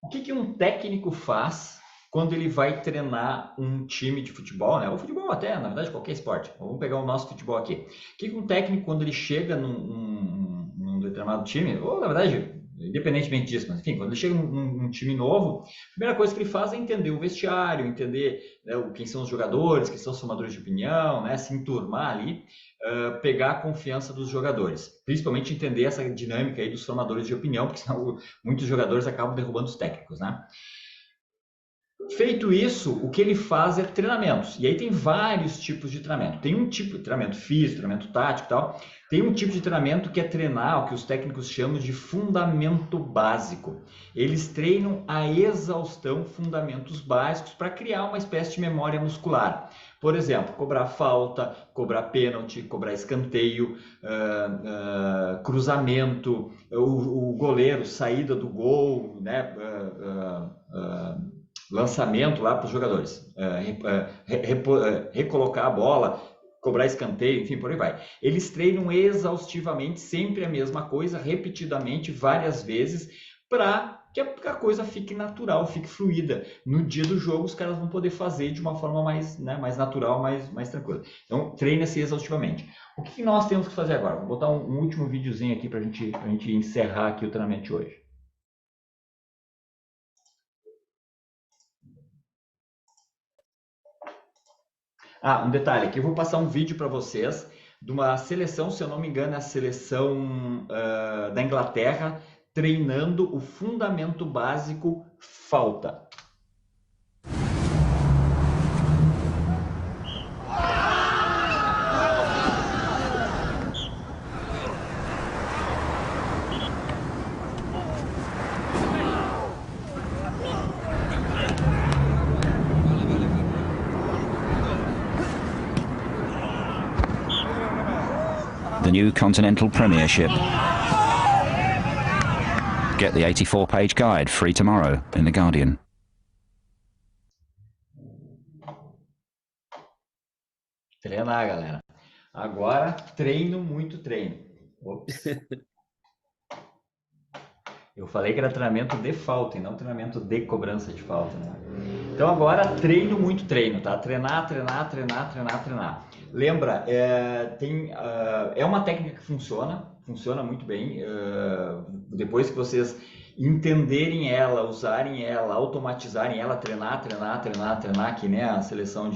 O que um técnico faz quando ele vai treinar um time de futebol, né? Ou futebol até, na verdade, qualquer esporte. Vamos pegar o nosso futebol aqui. O que um técnico, quando ele chega num determinado time, ou na verdade, independentemente disso, mas enfim, quando ele chega num time novo, a primeira coisa que ele faz é entender o vestiário, entender, né, quem são os jogadores, quem são os formadores de opinião, né, se enturmar ali, pegar a confiança dos jogadores. Principalmente entender essa dinâmica aí dos formadores de opinião, porque senão muitos jogadores acabam derrubando os técnicos, né? Feito isso, o que ele faz é treinamentos. E aí tem vários tipos de treinamento. Tem um tipo de treinamento físico, treinamento tático e tal. Tem um tipo de treinamento que é treinar o que os técnicos chamam de fundamento básico. Eles treinam a exaustão fundamentos básicos para criar uma espécie de memória muscular. Por exemplo, cobrar falta, cobrar pênalti, cobrar escanteio, cruzamento, o goleiro, saída do gol, né? Lançamento lá para os jogadores, recolocar a bola, cobrar escanteio, enfim, por aí vai. Eles treinam exaustivamente, sempre a mesma coisa, repetidamente, várias vezes, para que a coisa fique natural, fique fluida. No dia do jogo, os caras vão poder fazer de uma forma mais, né, mais natural, mais tranquila. Então, treina-se exaustivamente. O que nós temos que fazer agora? Vou botar um último videozinho aqui para a gente encerrar aqui o treinamento de hoje. Um detalhe aqui, eu vou passar um vídeo para vocês de uma seleção, se eu não me engano, é a seleção da Inglaterra, treinando o fundamento básico falta. The new Continental Premiership. Get the 84-page guide free tomorrow in The Guardian. Treinar, galera. Agora, muito treino. Ops. Eu falei que era treinamento de falta e não treinamento de cobrança de falta, né? Então agora, muito treino, tá? Treinar. Lembra, é uma técnica que funciona muito bem. Depois que vocês entenderem ela, usarem ela, automatizarem ela, treinar, que nem a seleção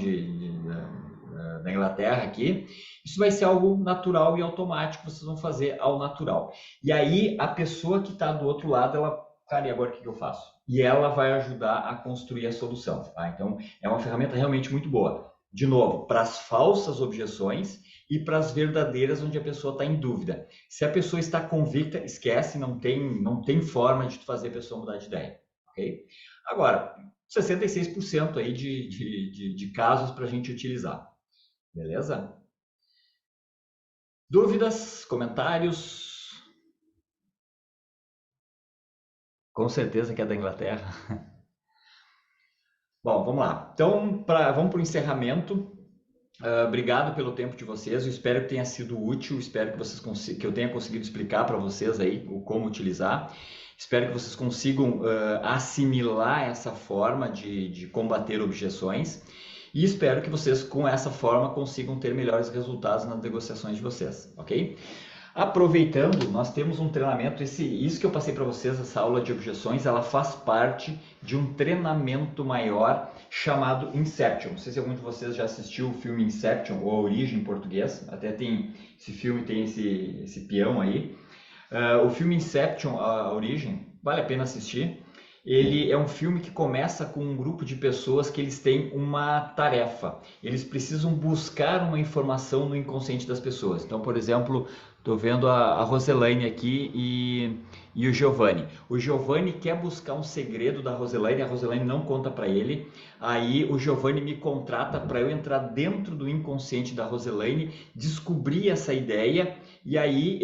da Inglaterra aqui, isso vai ser algo natural e automático, vocês vão fazer ao natural. E aí, a pessoa que está do outro lado, ela, cara, e agora o que eu faço? E ela vai ajudar a construir a solução, tá? Então, é uma ferramenta realmente muito boa. De novo, para as falsas objeções e para as verdadeiras, onde a pessoa está em dúvida. Se a pessoa está convicta, esquece, não tem forma de fazer a pessoa mudar de ideia. Ok? Agora, 66% aí de casos para a gente utilizar. Beleza? Dúvidas, comentários? Com certeza que é da Inglaterra. Bom, vamos lá. Então, vamos para o encerramento. Obrigado pelo tempo de vocês. Eu espero que tenha sido útil. Espero que eu tenha conseguido explicar para vocês aí como utilizar. Espero que vocês consigam assimilar essa forma de combater objeções. E espero que vocês, com essa forma, consigam ter melhores resultados nas negociações de vocês, ok? Aproveitando, nós temos um treinamento, isso que eu passei para vocês, essa aula de objeções, ela faz parte de um treinamento maior chamado Inception. Não sei se algum de vocês já assistiu o filme Inception, ou A Origem em português, até tem esse filme, tem esse peão aí. O filme Inception, A Origem, vale a pena assistir. Ele é um filme que começa com um grupo de pessoas que eles têm uma tarefa. Eles precisam buscar uma informação no inconsciente das pessoas. Então, por exemplo, estou vendo a Roselaine aqui e o Giovanni. O Giovanni quer buscar um segredo da Roselaine, a Roselaine não conta para ele. Aí o Giovanni me contrata para eu entrar dentro do inconsciente da Roselaine, descobrir essa ideia e aí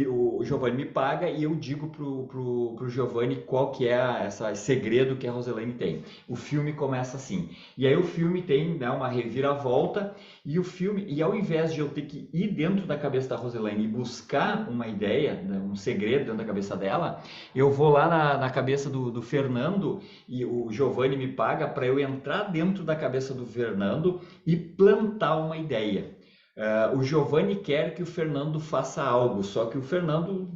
o Giovanni me paga e eu digo pro Giovanni qual que é esse segredo que a Roselaine tem. O filme começa assim. E aí o filme tem, né, uma reviravolta e ao invés de eu ter que ir dentro da cabeça da Roselaine e buscar uma ideia, né, um segredo dentro da cabeça dela, eu vou lá na cabeça do Fernando e o Giovanni me paga para eu entrar dentro da cabeça do Fernando e plantar uma ideia. O Giovanni quer que o Fernando faça algo, só que o Fernando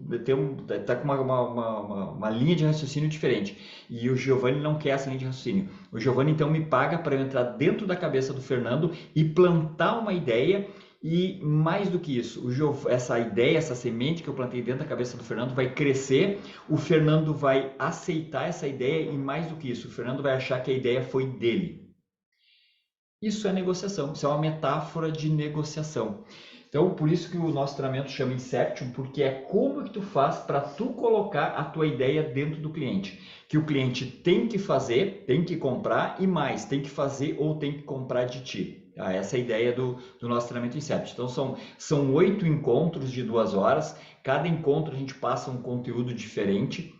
está com uma linha de raciocínio diferente e o Giovanni não quer essa linha de raciocínio. O Giovanni então me paga para eu entrar dentro da cabeça do Fernando e plantar uma ideia e mais do que isso, essa ideia, essa semente que eu plantei dentro da cabeça do Fernando vai crescer, o Fernando vai aceitar essa ideia e mais do que isso, o Fernando vai achar que a ideia foi dele. Isso é negociação, isso é uma metáfora de negociação. Então, por isso que o nosso treinamento chama Inception, porque é como que tu faz para tu colocar a tua ideia dentro do cliente. Que o cliente tem que fazer, tem que comprar e mais, tem que fazer ou tem que comprar de ti. Essa é a ideia do nosso treinamento Inception. Então, são 8 encontros de 2 horas. Cada encontro a gente passa um conteúdo diferente.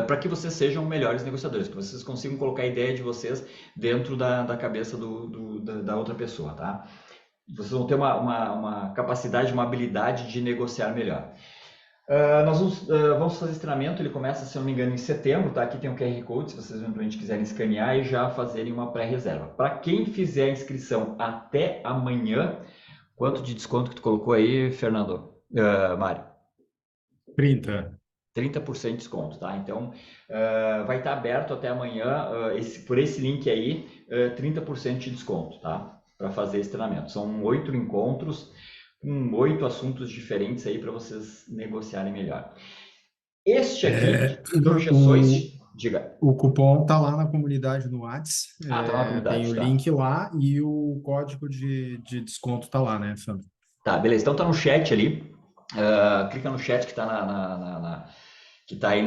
Para que vocês sejam melhores negociadores, que vocês consigam colocar a ideia de vocês dentro da cabeça da outra pessoa, tá? Vocês vão ter uma capacidade, uma habilidade de negociar melhor. Nós vamos fazer esse treinamento, ele começa, se eu não me engano, em setembro, tá? Aqui tem um QR Code, se vocês eventualmente quiserem escanear e já fazerem uma pré-reserva. Para quem fizer a inscrição até amanhã, quanto de desconto que tu colocou aí, Fernando? Mário? 30% de desconto, tá? Então, vai estar aberto até amanhã, por esse link aí, 30% de desconto, tá? Para fazer esse treinamento. São 8 encontros, com 8 assuntos diferentes aí para vocês negociarem melhor. Este aqui, objeções, diga. O cupom tá lá na comunidade no Whats. Tá na comunidade, tem o link lá e o código de desconto tá lá, né, Sandro? Tá, beleza. Então tá no chat ali. Clica no chat que tá que está aí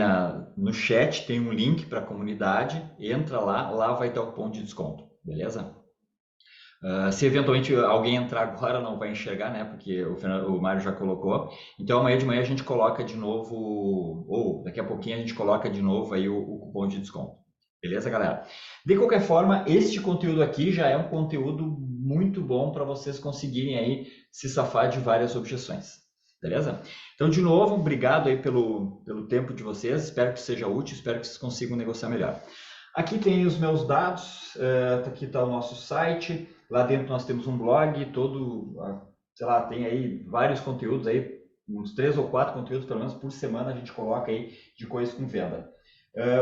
no chat, tem um link para a comunidade, entra lá vai ter o cupom de desconto, beleza? Se eventualmente alguém entrar agora, não vai enxergar, né? Porque o Mário já colocou. Então amanhã de manhã a gente coloca de novo, ou daqui a pouquinho a gente coloca de novo aí o cupom de desconto. Beleza, galera? De qualquer forma, este conteúdo aqui já é um conteúdo muito bom para vocês conseguirem aí se safar de várias objeções. Beleza? Então, de novo, obrigado aí pelo tempo de vocês. Espero que seja útil, espero que vocês consigam negociar melhor. Aqui tem os meus dados, aqui está o nosso site. Lá dentro nós temos um blog, sei lá, tem aí vários conteúdos aí, uns 3 ou 4 conteúdos pelo menos por semana a gente coloca aí de coisas com venda.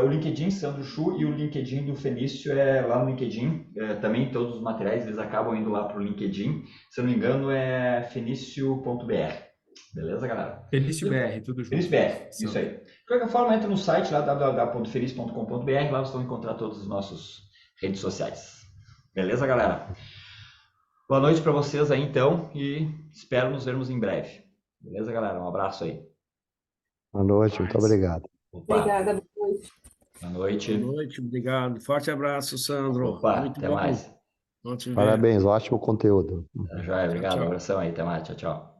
O LinkedIn Sandro Chu e o LinkedIn do Fenício lá no LinkedIn. Também todos os materiais eles acabam indo lá para o LinkedIn. Se eu não me engano é fenício.br. Beleza, galera? Fenício BR, tudo junto. Fenício BR, isso aí. De qualquer forma, entra no site lá, www.feliz.com.br, lá vocês vão encontrar todas as nossas redes sociais. Beleza, galera? Boa noite para vocês aí, então, e espero nos vermos em breve. Beleza, galera? Um abraço aí. Boa noite, muito obrigado. Opa, Obrigada, boa noite. boa noite. Boa noite, obrigado. Forte abraço, Sandro. Opa, Muito até bom. mais. Bom te ver. Parabéns, ótimo conteúdo. Tá joia, obrigado. tchau. Um abração aí, até mais. Tchau, tchau.